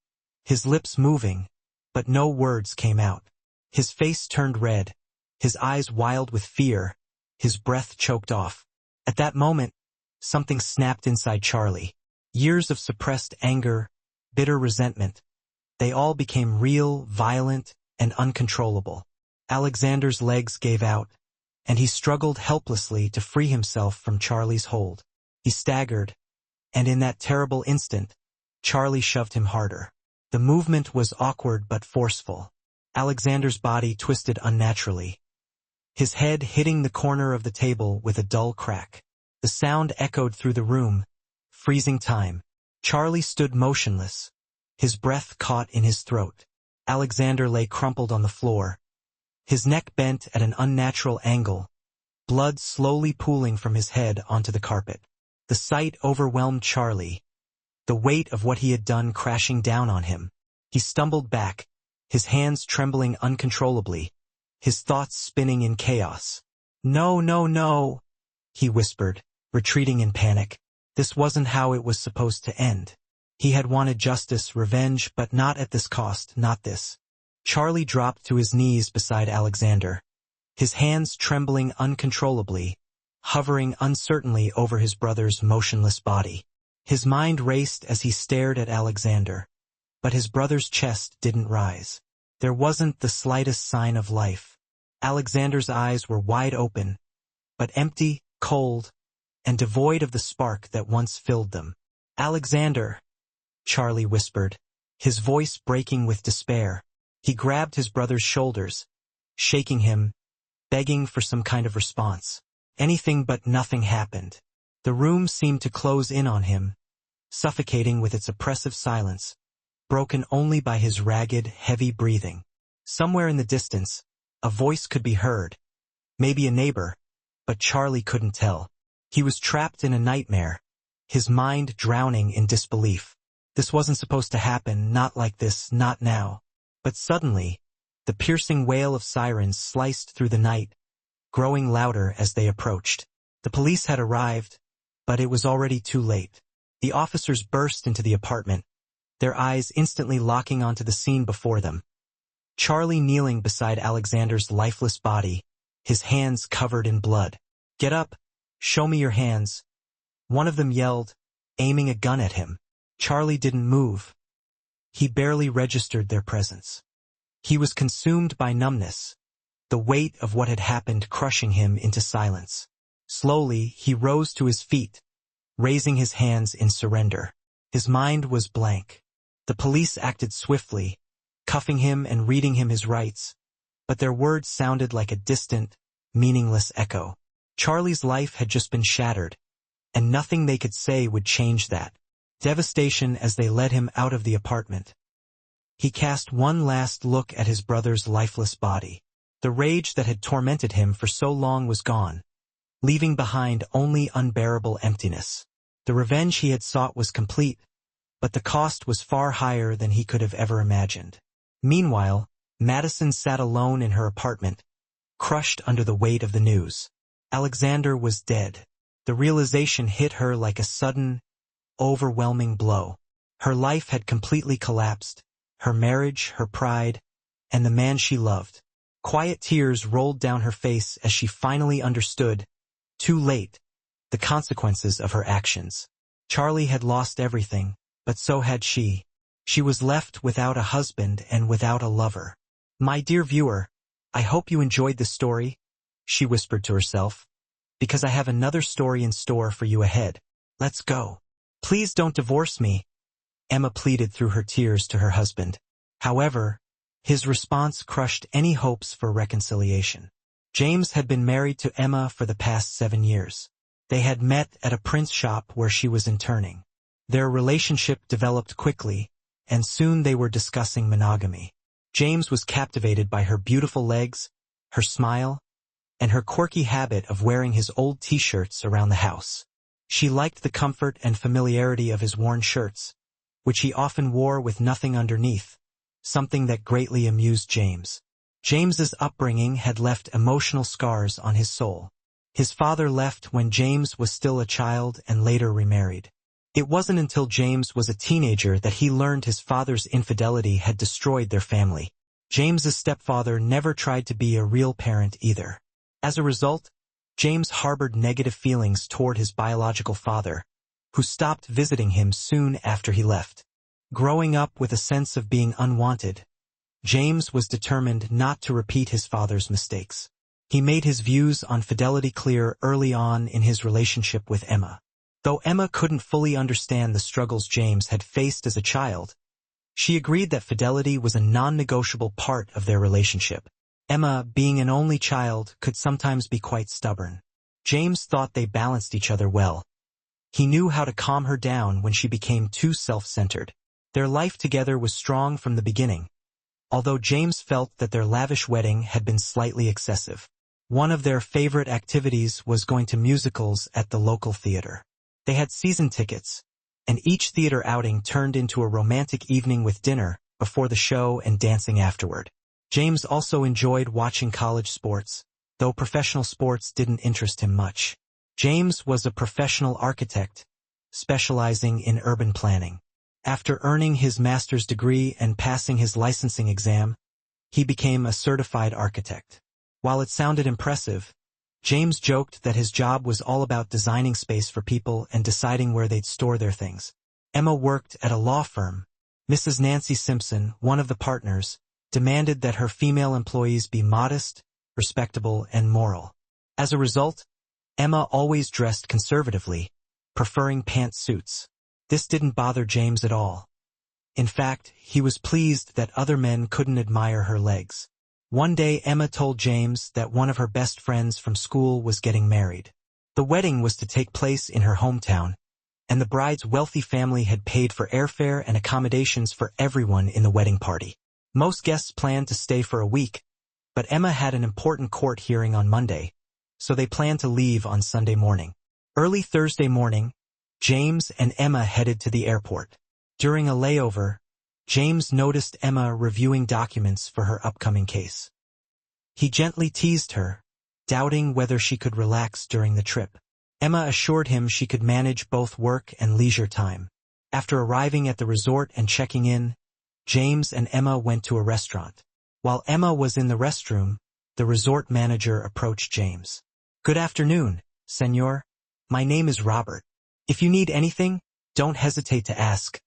his lips moving, but no words came out. His face turned red, his eyes wild with fear, his breath choked off. At that moment, something snapped inside Charlie. Years of suppressed anger, bitter resentment, they all became real, violent, and uncontrollable. Alexander's legs gave out, and he struggled helplessly to free himself from Charlie's hold. He staggered, and in that terrible instant, Charlie shoved him harder. The movement was awkward but forceful. Alexander's body twisted unnaturally, his head hitting the corner of the table with a dull crack. The sound echoed through the room, freezing time. Charlie stood motionless, his breath caught in his throat. Alexander lay crumpled on the floor, his neck bent at an unnatural angle, blood slowly pooling from his head onto the carpet. The sight overwhelmed Charlie, the weight of what he had done crashing down on him. He stumbled back, his hands trembling uncontrollably, his thoughts spinning in chaos. "No, no, no," he whispered, retreating in panic. This wasn't how it was supposed to end. He had wanted justice, revenge, but not at this cost, not this. Charlie dropped to his knees beside Alexander, his hands trembling uncontrollably, hovering uncertainly over his brother's motionless body. His mind raced as he stared at Alexander, but his brother's chest didn't rise. There wasn't the slightest sign of life. Alexander's eyes were wide open, but empty, cold, and devoid of the spark that once filled them. "Alexander," Charlie whispered, his voice breaking with despair. He grabbed his brother's shoulders, shaking him, begging for some kind of response. Anything, but nothing happened. The room seemed to close in on him, suffocating with its oppressive silence, broken only by his ragged, heavy breathing. Somewhere in the distance, a voice could be heard, maybe a neighbor, but Charlie couldn't tell. He was trapped in a nightmare, his mind drowning in disbelief. This wasn't supposed to happen, not like this, not now. But suddenly, the piercing wail of sirens sliced through the night, growing louder as they approached. The police had arrived, but it was already too late. The officers burst into the apartment, their eyes instantly locking onto the scene before them. Charlie kneeling beside Alexander's lifeless body, his hands covered in blood. "Get up! Show me your hands!" one of them yelled, aiming a gun at him. Charlie didn't move. He barely registered their presence. He was consumed by numbness, the weight of what had happened crushing him into silence. Slowly, he rose to his feet, raising his hands in surrender. His mind was blank. The police acted swiftly, cuffing him and reading him his rights, but their words sounded like a distant, meaningless echo. Charlie's life had just been shattered, and nothing they could say would change that. Devastation as they led him out of the apartment. He cast one last look at his brother's lifeless body. The rage that had tormented him for so long was gone, leaving behind only unbearable emptiness. The revenge he had sought was complete, but the cost was far higher than he could have ever imagined. Meanwhile, Madison sat alone in her apartment, crushed under the weight of the news. Alexander was dead. The realization hit her like a sudden, overwhelming blow. Her life had completely collapsed, her marriage, her pride, and the man she loved. Quiet tears rolled down her face as she finally understood, too late, the consequences of her actions. Charlie had lost everything, but so had she. She was left without a husband and without a lover. "My dear viewer, I hope you enjoyed this story," she whispered to herself, "because I have another story in store for you ahead. Let's go." "Please don't divorce me," Emma pleaded through her tears to her husband. However, his response crushed any hopes for reconciliation. James had been married to Emma for the past 7 years. They had met at a print shop where she was interning. Their relationship developed quickly, and soon they were discussing monogamy. James was captivated by her beautiful legs, her smile, and her quirky habit of wearing his old t-shirts around the house. She liked the comfort and familiarity of his worn shirts, which he often wore with nothing underneath, something that greatly amused James. James's upbringing had left emotional scars on his soul. His father left when James was still a child and later remarried. It wasn't until James was a teenager that he learned his father's infidelity had destroyed their family. James's stepfather never tried to be a real parent either. As a result, James harbored negative feelings toward his biological father, who stopped visiting him soon after he left. Growing up with a sense of being unwanted, James was determined not to repeat his father's mistakes. He made his views on fidelity clear early on in his relationship with Emma. Though Emma couldn't fully understand the struggles James had faced as a child, she agreed that fidelity was a non-negotiable part of their relationship. Emma, being an only child, could sometimes be quite stubborn. James thought they balanced each other well. He knew how to calm her down when she became too self-centered. Their life together was strong from the beginning, although James felt that their lavish wedding had been slightly excessive. One of their favorite activities was going to musicals at the local theater. They had season tickets, and each theater outing turned into a romantic evening with dinner before the show and dancing afterward. James also enjoyed watching college sports, though professional sports didn't interest him much. James was a professional architect, specializing in urban planning. After earning his master's degree and passing his licensing exam, he became a certified architect. While it sounded impressive, James joked that his job was all about designing space for people and deciding where they'd store their things. Emma worked at a law firm. Mrs. Nancy Simpson, one of the partners, demanded that her female employees be modest, respectable, and moral. As a result, Emma always dressed conservatively, preferring pantsuits. This didn't bother James at all. In fact, he was pleased that other men couldn't admire her legs. One day Emma told James that one of her best friends from school was getting married. The wedding was to take place in her hometown, and the bride's wealthy family had paid for airfare and accommodations for everyone in the wedding party. Most guests planned to stay for a week, but Emma had an important court hearing on Monday, so they planned to leave on Sunday morning. Early Thursday morning, James and Emma headed to the airport. During a layover, James noticed Emma reviewing documents for her upcoming case. He gently teased her, doubting whether she could relax during the trip. Emma assured him she could manage both work and leisure time. After arriving at the resort and checking in, James and Emma went to a restaurant. While Emma was in the restroom, the resort manager approached James. "Good afternoon, senor. My name is Robert. If you need anything, don't hesitate to ask,"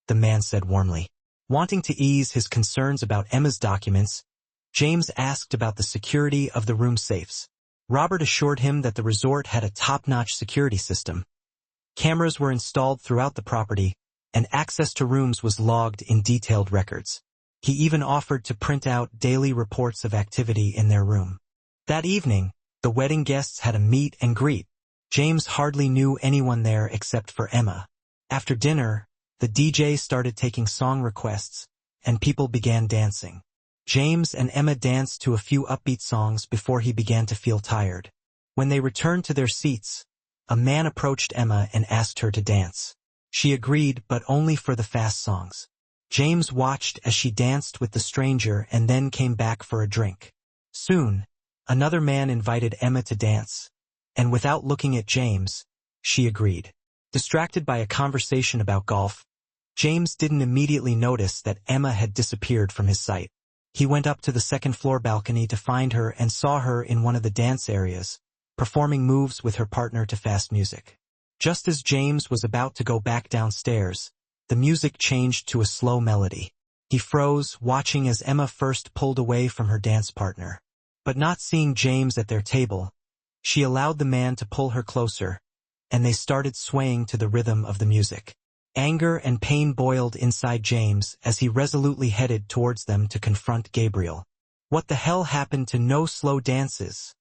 the man said warmly. Wanting to ease his concerns about Emma's documents, James asked about the security of the room safes. Robert assured him that the resort had a top-notch security system. Cameras were installed throughout the property, and access to rooms was logged in detailed records. He even offered to print out daily reports of activity in their room. That evening, the wedding guests had a meet and greet. James hardly knew anyone there except for Emma. After dinner, the DJ started taking song requests, and people began dancing. James and Emma danced to a few upbeat songs before he began to feel tired. When they returned to their seats, a man approached Emma and asked her to dance. She agreed, but only for the fast songs. James watched as she danced with the stranger and then came back for a drink. Soon, another man invited Emma to dance, and without looking at James, she agreed. Distracted by a conversation about golf, James didn't immediately notice that Emma had disappeared from his sight. He went up to the second-floor balcony to find her and saw her in one of the dance areas, performing moves with her partner to fast music. Just as James was about to go back downstairs, the music changed to a slow melody. He froze, watching as Emma first pulled away from her dance partner. But not seeing James at their table, she allowed the man to pull her closer, and they started swaying to the rhythm of the music. Anger and pain boiled inside James as he resolutely headed towards them to confront Gabriel. "What the hell happened to no slow dances?"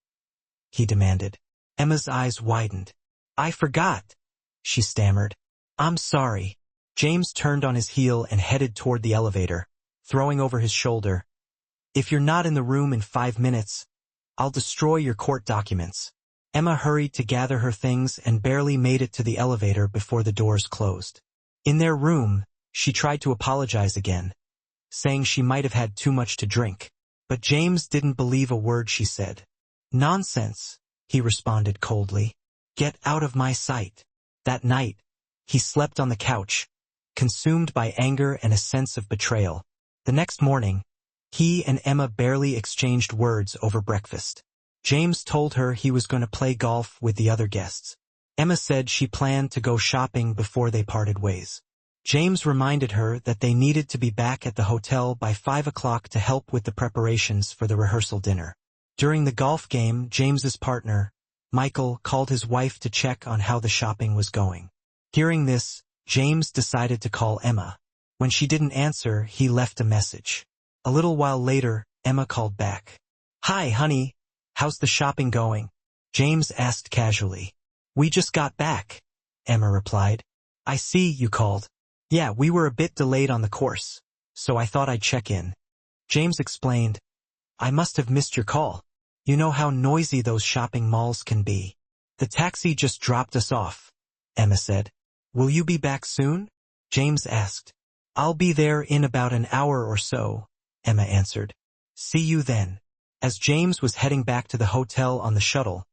he demanded. Emma's eyes widened. "I forgot," she stammered. "I'm sorry." James turned on his heel and headed toward the elevator, throwing over his shoulder, "If you're not in the room in 5 minutes, I'll destroy your court documents." Emma hurried to gather her things and barely made it to the elevator before the doors closed. In their room, she tried to apologize again, saying she might have had too much to drink. But James didn't believe a word she said. "Nonsense," he responded coldly. "Get out of my sight." That night, he slept on the couch, consumed by anger and a sense of betrayal. The next morning, he and Emma barely exchanged words over breakfast. James told her he was going to play golf with the other guests. Emma said she planned to go shopping before they parted ways. James reminded her that they needed to be back at the hotel by 5 o'clock to help with the preparations for the rehearsal dinner. During the golf game, James's partner, Michael, called his wife to check on how the shopping was going. Hearing this, James decided to call Emma. When she didn't answer, he left a message. A little while later, Emma called back. "Hi, honey. How's the shopping going?" James asked casually. "We just got back," Emma replied. "I see you called. Yeah, we were a bit delayed on the course, so I thought I'd check in." James explained, "I must have missed your call. You know how noisy those shopping malls can be." "The taxi just dropped us off," Emma said. "Will you be back soon?" James asked. "I'll be there in about an hour or so," Emma answered. "See you then." As James was heading back to the hotel on the shuttle,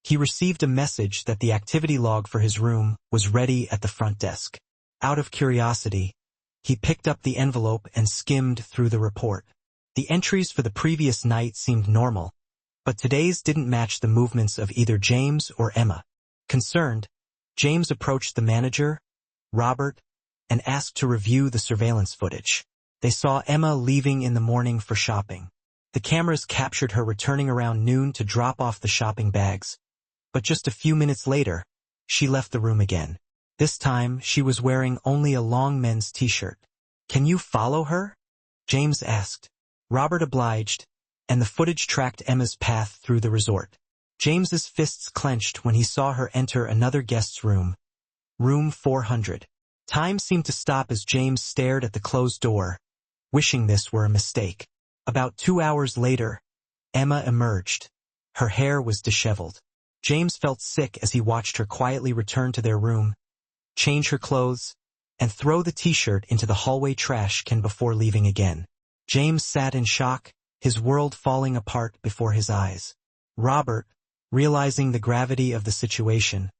he received a message that the activity log for his room was ready at the front desk. Out of curiosity, he picked up the envelope and skimmed through the report. The entries for the previous night seemed normal, but today's didn't match the movements of either James or Emma. Concerned, James approached the manager, Robert, and asked to review the surveillance footage. They saw Emma leaving in the morning for shopping. The cameras captured her returning around noon to drop off the shopping bags, but just a few minutes later, she left the room again. This time, she was wearing only a long men's t-shirt. "Can you follow her?" James asked. Robert obliged, and the footage tracked Emma's path through the resort. James's fists clenched when he saw her enter another guest's room, room 400. Time seemed to stop as James stared at the closed door, wishing this were a mistake. About 2 hours later, Emma emerged. Her hair was disheveled. James felt sick as he watched her quietly return to their room, change her clothes, and throw the t-shirt into the hallway trash can before leaving again. James sat in shock, his world falling apart before his eyes. Robert, realizing the gravity of the situation,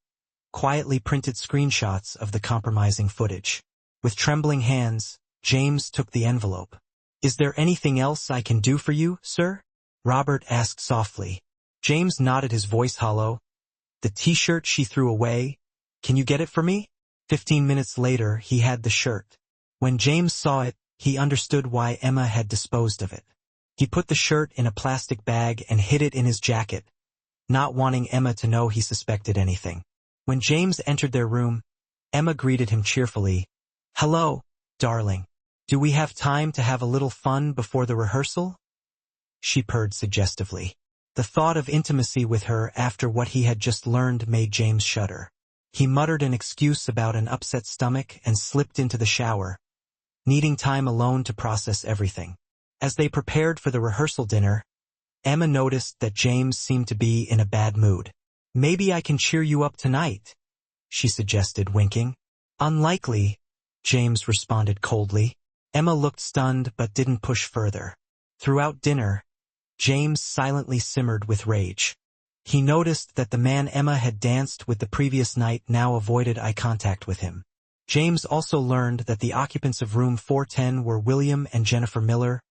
quietly printed screenshots of the compromising footage. With trembling hands, James took the envelope. "Is there anything else I can do for you, sir?" Robert asked softly. James nodded, his voice hollow. "The t-shirt she threw away, can you get it for me?" 15 minutes later, he had the shirt. When James saw it, he understood why Emma had disposed of it. He put the shirt in a plastic bag and hid it in his jacket, not wanting Emma to know he suspected anything. When James entered their room, Emma greeted him cheerfully. "Hello, darling. Do we have time to have a little fun before the rehearsal?" She purred suggestively. The thought of intimacy with her after what he had just learned made James shudder. He muttered an excuse about an upset stomach and slipped into the shower, needing time alone to process everything. As they prepared for the rehearsal dinner, Emma noticed that James seemed to be in a bad mood. "Maybe I can cheer you up tonight," she suggested, winking. "Unlikely," James responded coldly. Emma looked stunned but didn't push further. Throughout dinner, James silently simmered with rage. He noticed that the man Emma had danced with the previous night now avoided eye contact with him. James also learned that the occupants of room 410 were William and Jennifer Miller,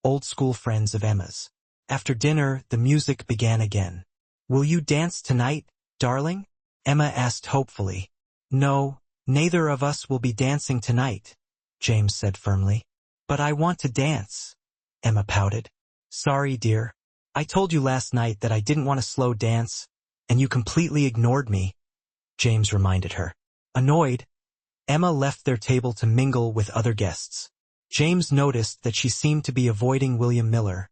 old school friends of Emma's. After dinner, the music began again. "Will you dance tonight, darling?" Emma asked hopefully. "No, neither of us will be dancing tonight," James said firmly. "But I want to dance," Emma pouted. "Sorry, dear. I told you last night that I didn't want a slow dance, and you completely ignored me," James reminded her. Annoyed, Emma left their table to mingle with other guests. James noticed that she seemed to be avoiding William Miller,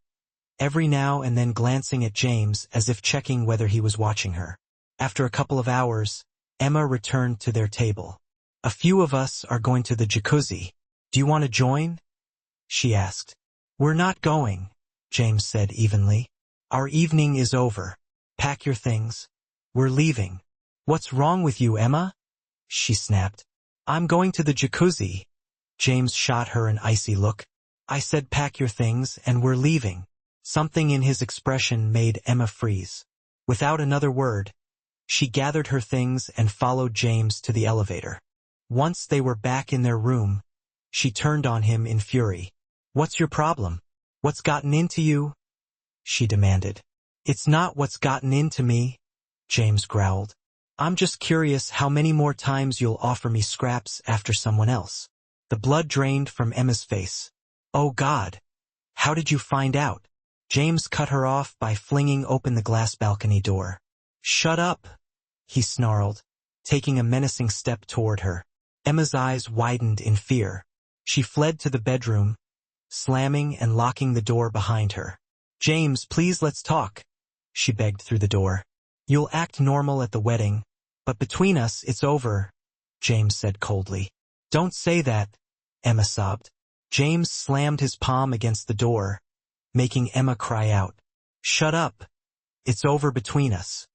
every now and then glancing at James as if checking whether he was watching her. After a couple of hours, Emma returned to their table. "A few of us are going to the jacuzzi. Do you want to join?" she asked. "We're not going," James said evenly. "Our evening is over. Pack your things. We're leaving." "What's wrong with you, Emma?" she snapped. "I'm going to the jacuzzi." James shot her an icy look. "I said pack your things and we're leaving." Something in his expression made Emma freeze. Without another word, she gathered her things and followed James to the elevator. Once they were back in their room, she turned on him in fury. "What's your problem? What's gotten into you?" she demanded. "It's not what's gotten into me," James growled. "I'm just curious how many more times you'll offer me scraps after someone else." The blood drained from Emma's face. "Oh God! How did you find out?" James cut her off by flinging open the glass balcony door. "Shut up!" he snarled, taking a menacing step toward her. Emma's eyes widened in fear. She fled to the bedroom, slamming and locking the door behind her. "James, please let's talk," she begged through the door. "You'll act normal at the wedding, but between us it's over," James said coldly. "Don't say that," Emma sobbed. James slammed his palm against the door, making Emma cry out. "Shut up. It's over between us."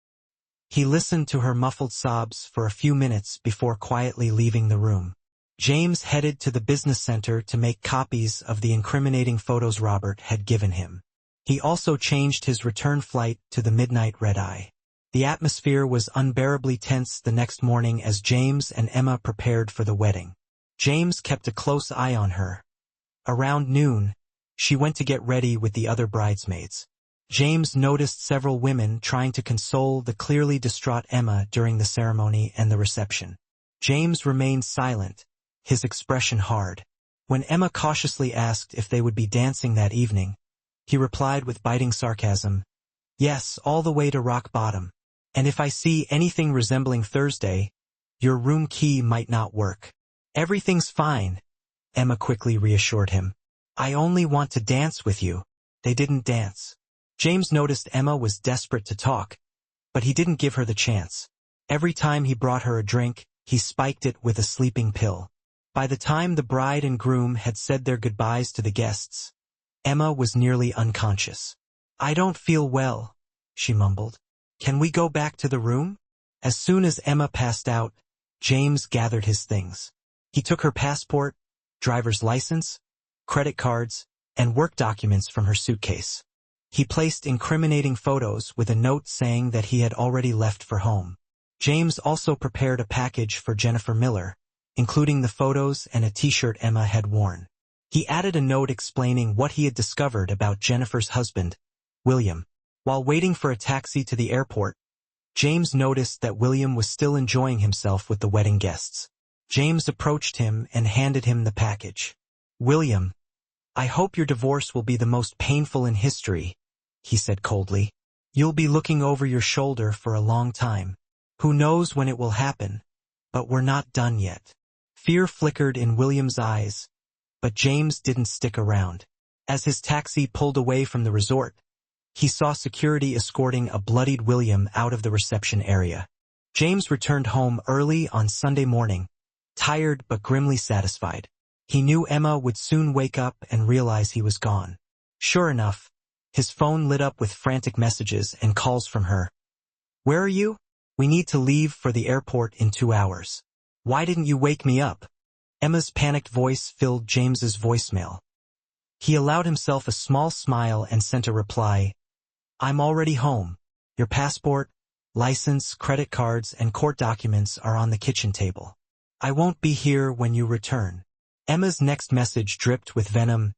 He listened to her muffled sobs for a few minutes before quietly leaving the room. James headed to the business center to make copies of the incriminating photos Robert had given him. He also changed his return flight to the midnight red-eye. The atmosphere was unbearably tense the next morning as James and Emma prepared for the wedding. James kept a close eye on her. Around noon, she went to get ready with the other bridesmaids. James noticed several women trying to console the clearly distraught Emma during the ceremony and the reception. James remained silent, his expression hard. When Emma cautiously asked if they would be dancing that evening, he replied with biting sarcasm, "Yes, all the way to rock bottom. And if I see anything resembling Thursday, your room key might not work." "Everything's fine," Emma quickly reassured him. "I only want to dance with you." They didn't dance. James noticed Emma was desperate to talk, but he didn't give her the chance. Every time he brought her a drink, he spiked it with a sleeping pill. By the time the bride and groom had said their goodbyes to the guests, Emma was nearly unconscious. "I don't feel well," she mumbled. "Can we go back to the room?" As soon as Emma passed out, James gathered his things. He took her passport, driver's license, credit cards, and work documents from her suitcase. He placed incriminating photos with a note saying that he had already left for home. James also prepared a package for Jennifer Miller, including the photos and a t-shirt Emma had worn. He added a note explaining what he had discovered about Jennifer's husband, William. While waiting for a taxi to the airport, James noticed that William was still enjoying himself with the wedding guests. James approached him and handed him the package. "William, I hope your divorce will be the most painful in history," he said coldly. "You'll be looking over your shoulder for a long time. Who knows when it will happen, but we're not done yet." Fear flickered in William's eyes, but James didn't stick around. As his taxi pulled away from the resort, he saw security escorting a bloodied William out of the reception area. James returned home early on Sunday morning, tired but grimly satisfied. He knew Emma would soon wake up and realize he was gone. Sure enough, his phone lit up with frantic messages and calls from her. "Where are you? We need to leave for the airport in 2 hours. Why didn't you wake me up?" Emma's panicked voice filled James's voicemail. He allowed himself a small smile and sent a reply. "I'm already home. Your passport, license, credit cards, and court documents are on the kitchen table. I won't be here when you return." Emma's next message dripped with venom.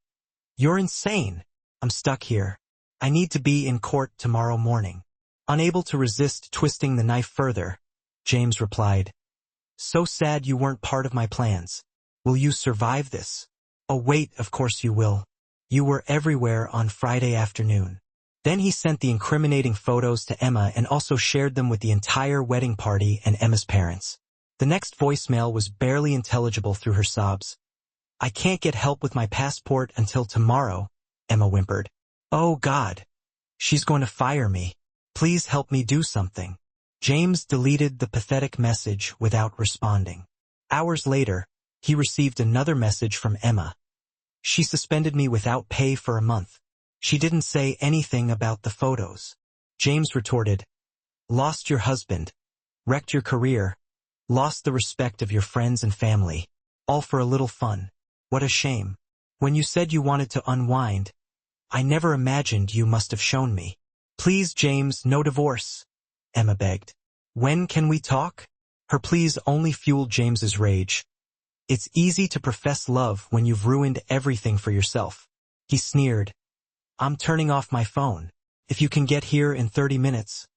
"You're insane. I'm stuck here. I need to be in court tomorrow morning." Unable to resist twisting the knife further, James replied, "So sad you weren't part of my plans. Will you survive this?" "Oh wait, of course you will. You were everywhere on Friday afternoon." Then he sent the incriminating photos to Emma and also shared them with the entire wedding party and Emma's parents. The next voicemail was barely intelligible through her sobs. "I can't get help with my passport until tomorrow," Emma whimpered. "Oh God, she's going to fire me. Please help me do something." James deleted the pathetic message without responding. Hours later, he received another message from Emma. "She suspended me without pay for a month. She didn't say anything about the photos." James retorted, "Lost your husband, wrecked your career, lost the respect of your friends and family, all for a little fun. What a shame. When you said you wanted to unwind, I never imagined you must have shown me." "Please, James, no divorce," Emma begged. "When can we talk?" Her pleas only fueled James's rage. "It's easy to profess love when you've ruined everything for yourself." He sneered, "I'm turning off my phone. If you can get here in 30 minutes,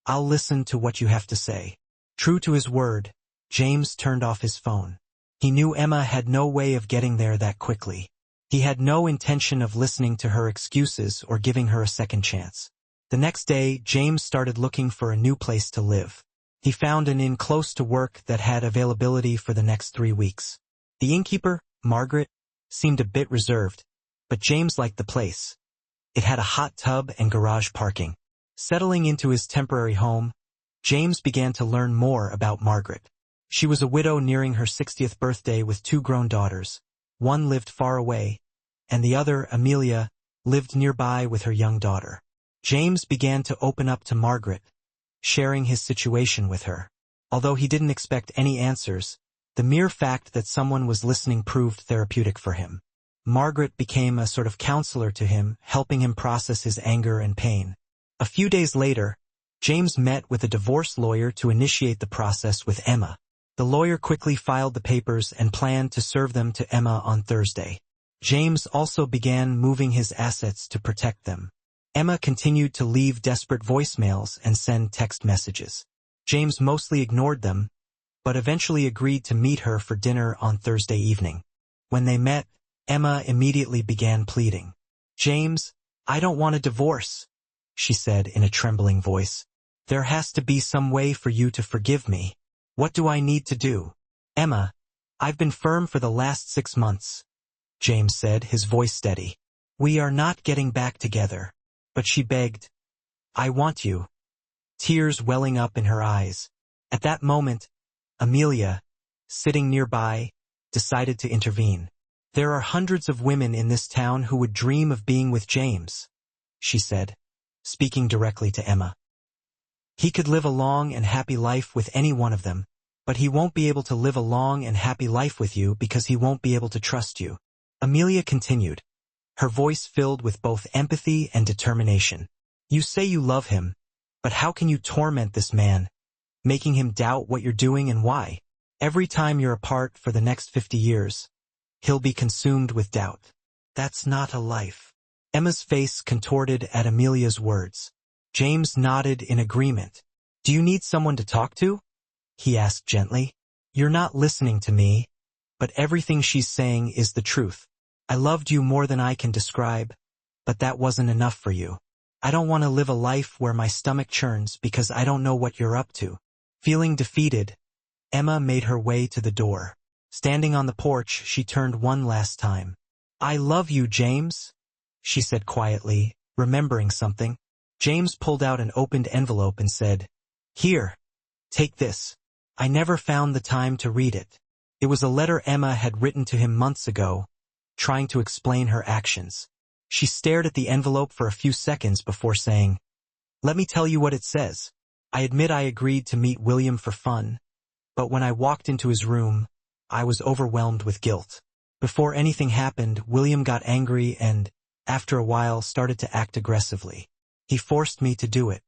I'll listen to what you have to say." True to his word, James turned off his phone. He knew Emma had no way of getting there that quickly. He had no intention of listening to her excuses or giving her a second chance. The next day, James started looking for a new place to live. He found an inn close to work that had availability for the next 3 weeks. The innkeeper, Margaret, seemed a bit reserved, but James liked the place. It had a hot tub and garage parking. Settling into his temporary home, James began to learn more about Margaret. She was a widow nearing her 60th birthday with 2 grown daughters. One lived far away, and the other, Amelia, lived nearby with her young daughter. James began to open up to Margaret, sharing his situation with her. Although he didn't expect any answers, the mere fact that someone was listening proved therapeutic for him. Margaret became a sort of counselor to him, helping him process his anger and pain. A few days later, James met with a divorce lawyer to initiate the process with Emma. The lawyer quickly filed the papers and planned to serve them to Emma on Thursday. James also began moving his assets to protect them. Emma continued to leave desperate voicemails and send text messages. James mostly ignored them, but eventually agreed to meet her for dinner on Thursday evening. When they met, Emma immediately began pleading. "James, I don't want a divorce," she said in a trembling voice. "There has to be some way for you to forgive me. What do I need to do?" "Emma, I've been firm for the last 6 months," James said, his voice steady. "We are not getting back together." But she begged, "I want you," tears welling up in her eyes. At that moment, Amelia, sitting nearby, decided to intervene. "There are hundreds of women in this town who would dream of being with James," she said, speaking directly to Emma. "He could live a long and happy life with any one of them, but he won't be able to live a long and happy life with you because he won't be able to trust you." Amelia continued, her voice filled with both empathy and determination. "You say you love him, but how can you torment this man, making him doubt what you're doing and why? Every time you're apart for the next 50 years, he'll be consumed with doubt. That's not a life." Emma's face contorted at Amelia's words. James nodded in agreement. "Do you need someone to talk to?" he asked gently. "You're not listening to me, but everything she's saying is the truth. I loved you more than I can describe, but that wasn't enough for you. I don't want to live a life where my stomach churns because I don't know what you're up to." Feeling defeated, Emma made her way to the door. Standing on the porch, she turned one last time. "I love you, James," she said quietly, remembering something. James pulled out an opened envelope and said, "Here, take this." I never found the time to read it. It was a letter Emma had written to him months ago, trying to explain her actions. She stared at the envelope for a few seconds before saying, "Let me tell you what it says. I admit I agreed to meet William for fun, but when I walked into his room, I was overwhelmed with guilt. Before anything happened, William got angry and, after a while, started to act aggressively. He forced me to do it."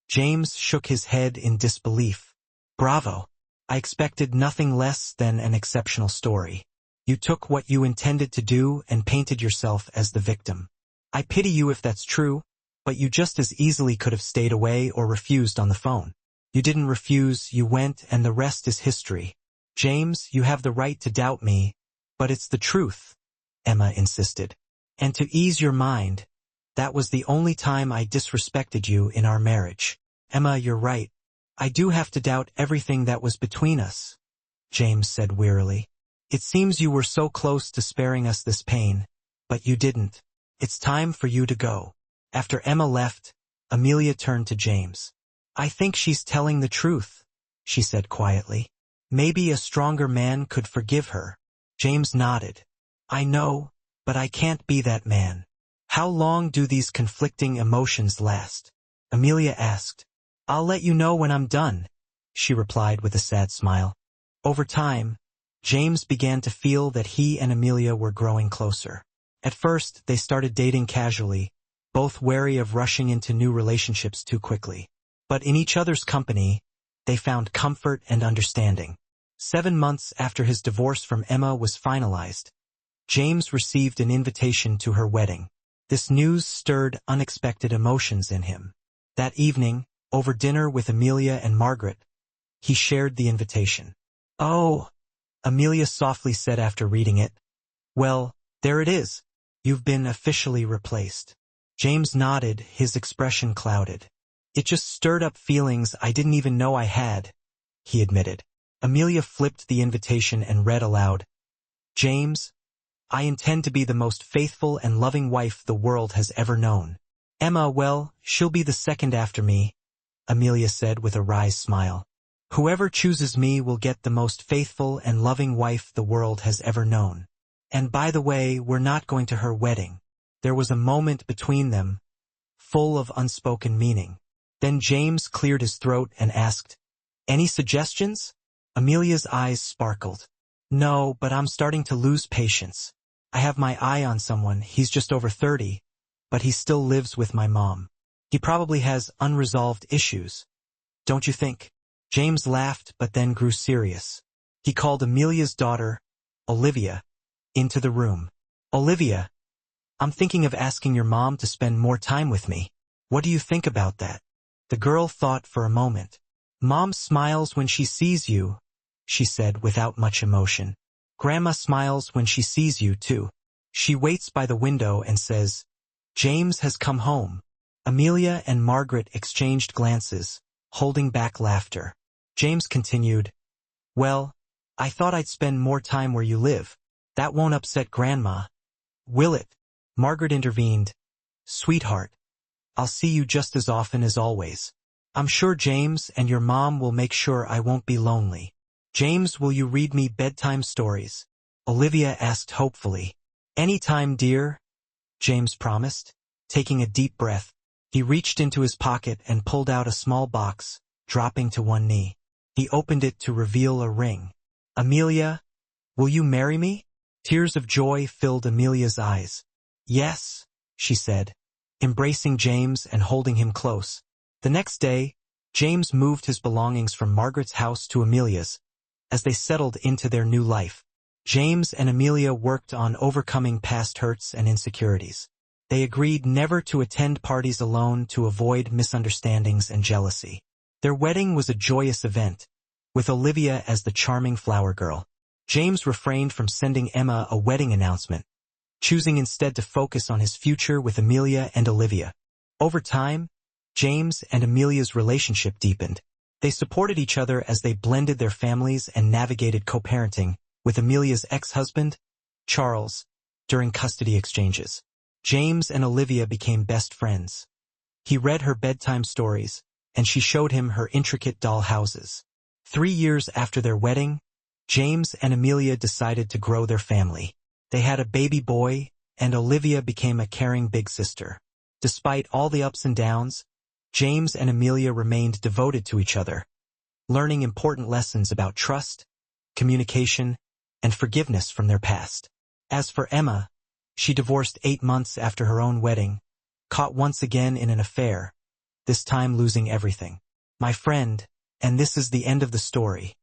James shook his head in disbelief. "Bravo. I expected nothing less than an exceptional story. You took what you intended to do and painted yourself as the victim. I pity you if that's true, but you just as easily could have stayed away or refused on the phone. You didn't refuse, you went, and the rest is history. James, you have the right to doubt me, but it's the truth," Emma insisted. "And to ease your mind, that was the only time I disrespected you in our marriage." "Emma, you're right. I do have to doubt everything that was between us," James said wearily. "It seems you were so close to sparing us this pain, but you didn't. It's time for you to go." After Emma left, Amelia turned to James. "I think she's telling the truth," she said quietly. "Maybe a stronger man could forgive her." James nodded. "I know, but I can't be that man." "How long do these conflicting emotions last?" Amelia asked. "I'll let you know when I'm done," she replied with a sad smile. Over time, James began to feel that he and Amelia were growing closer. At first, they started dating casually, both wary of rushing into new relationships too quickly. But in each other's company, they found comfort and understanding. 7 months after his divorce from Emma was finalized, James received an invitation to her wedding. This news stirred unexpected emotions in him. That evening, over dinner with Amelia and Margaret, he shared the invitation. "Oh," Amelia softly said after reading it. Well, there it is. You've been officially replaced. James nodded, his expression clouded. It just stirred up feelings I didn't even know I had, he admitted. Amelia flipped the invitation and read aloud. James, I intend to be the most faithful and loving wife the world has ever known. Emma, well, she'll be the second after me, Amelia said with a wry smile. Whoever chooses me will get the most faithful and loving wife the world has ever known. And by the way, we're not going to her wedding. There was a moment between them, full of unspoken meaning. Then James cleared his throat and asked, Any suggestions? Amelia's eyes sparkled. No, but I'm starting to lose patience. I have my eye on someone, he's just over 30, but he still lives with my mom. He probably has unresolved issues. Don't you think? James laughed but then grew serious. He called Amelia's daughter, Olivia, into the room. Olivia, I'm thinking of asking your mom to spend more time with me. What do you think about that? The girl thought for a moment. Mom smiles when she sees you, she said without much emotion. Grandma smiles when she sees you too. She waits by the window and says, James has come home. Amelia and Margaret exchanged glances, holding back laughter. James continued, Well, I thought I'd spend more time where you live. That won't upset Grandma, will it? Margaret intervened. Sweetheart, I'll see you just as often as always. I'm sure James and your mom will make sure I won't be lonely. James, will you read me bedtime stories? Olivia asked hopefully. Anytime, dear, James promised. Taking a deep breath, he reached into his pocket and pulled out a small box, dropping to one knee. He opened it to reveal a ring. Amelia, will you marry me? Tears of joy filled Amelia's eyes. Yes, she said, embracing James and holding him close. The next day, James moved his belongings from Margaret's house to Amelia's. As they settled into their new life, James and Amelia worked on overcoming past hurts and insecurities. They agreed never to attend parties alone to avoid misunderstandings and jealousy. Their wedding was a joyous event, with Olivia as the charming flower girl. James refrained from sending Emma a wedding announcement, choosing instead to focus on his future with Amelia and Olivia. Over time, James and Amelia's relationship deepened. They supported each other as they blended their families and navigated co-parenting with Amelia's ex-husband, Charles, during custody exchanges. James and Olivia became best friends. He read her bedtime stories, and she showed him her intricate doll houses. 3 years after their wedding, James and Amelia decided to grow their family. They had a baby boy, and Olivia became a caring big sister. Despite all the ups and downs, James and Amelia remained devoted to each other, learning important lessons about trust, communication, and forgiveness from their past. As for Emma, she divorced 8 months after her own wedding, caught once again in an affair, this time losing everything. My friend, and this is the end of the story.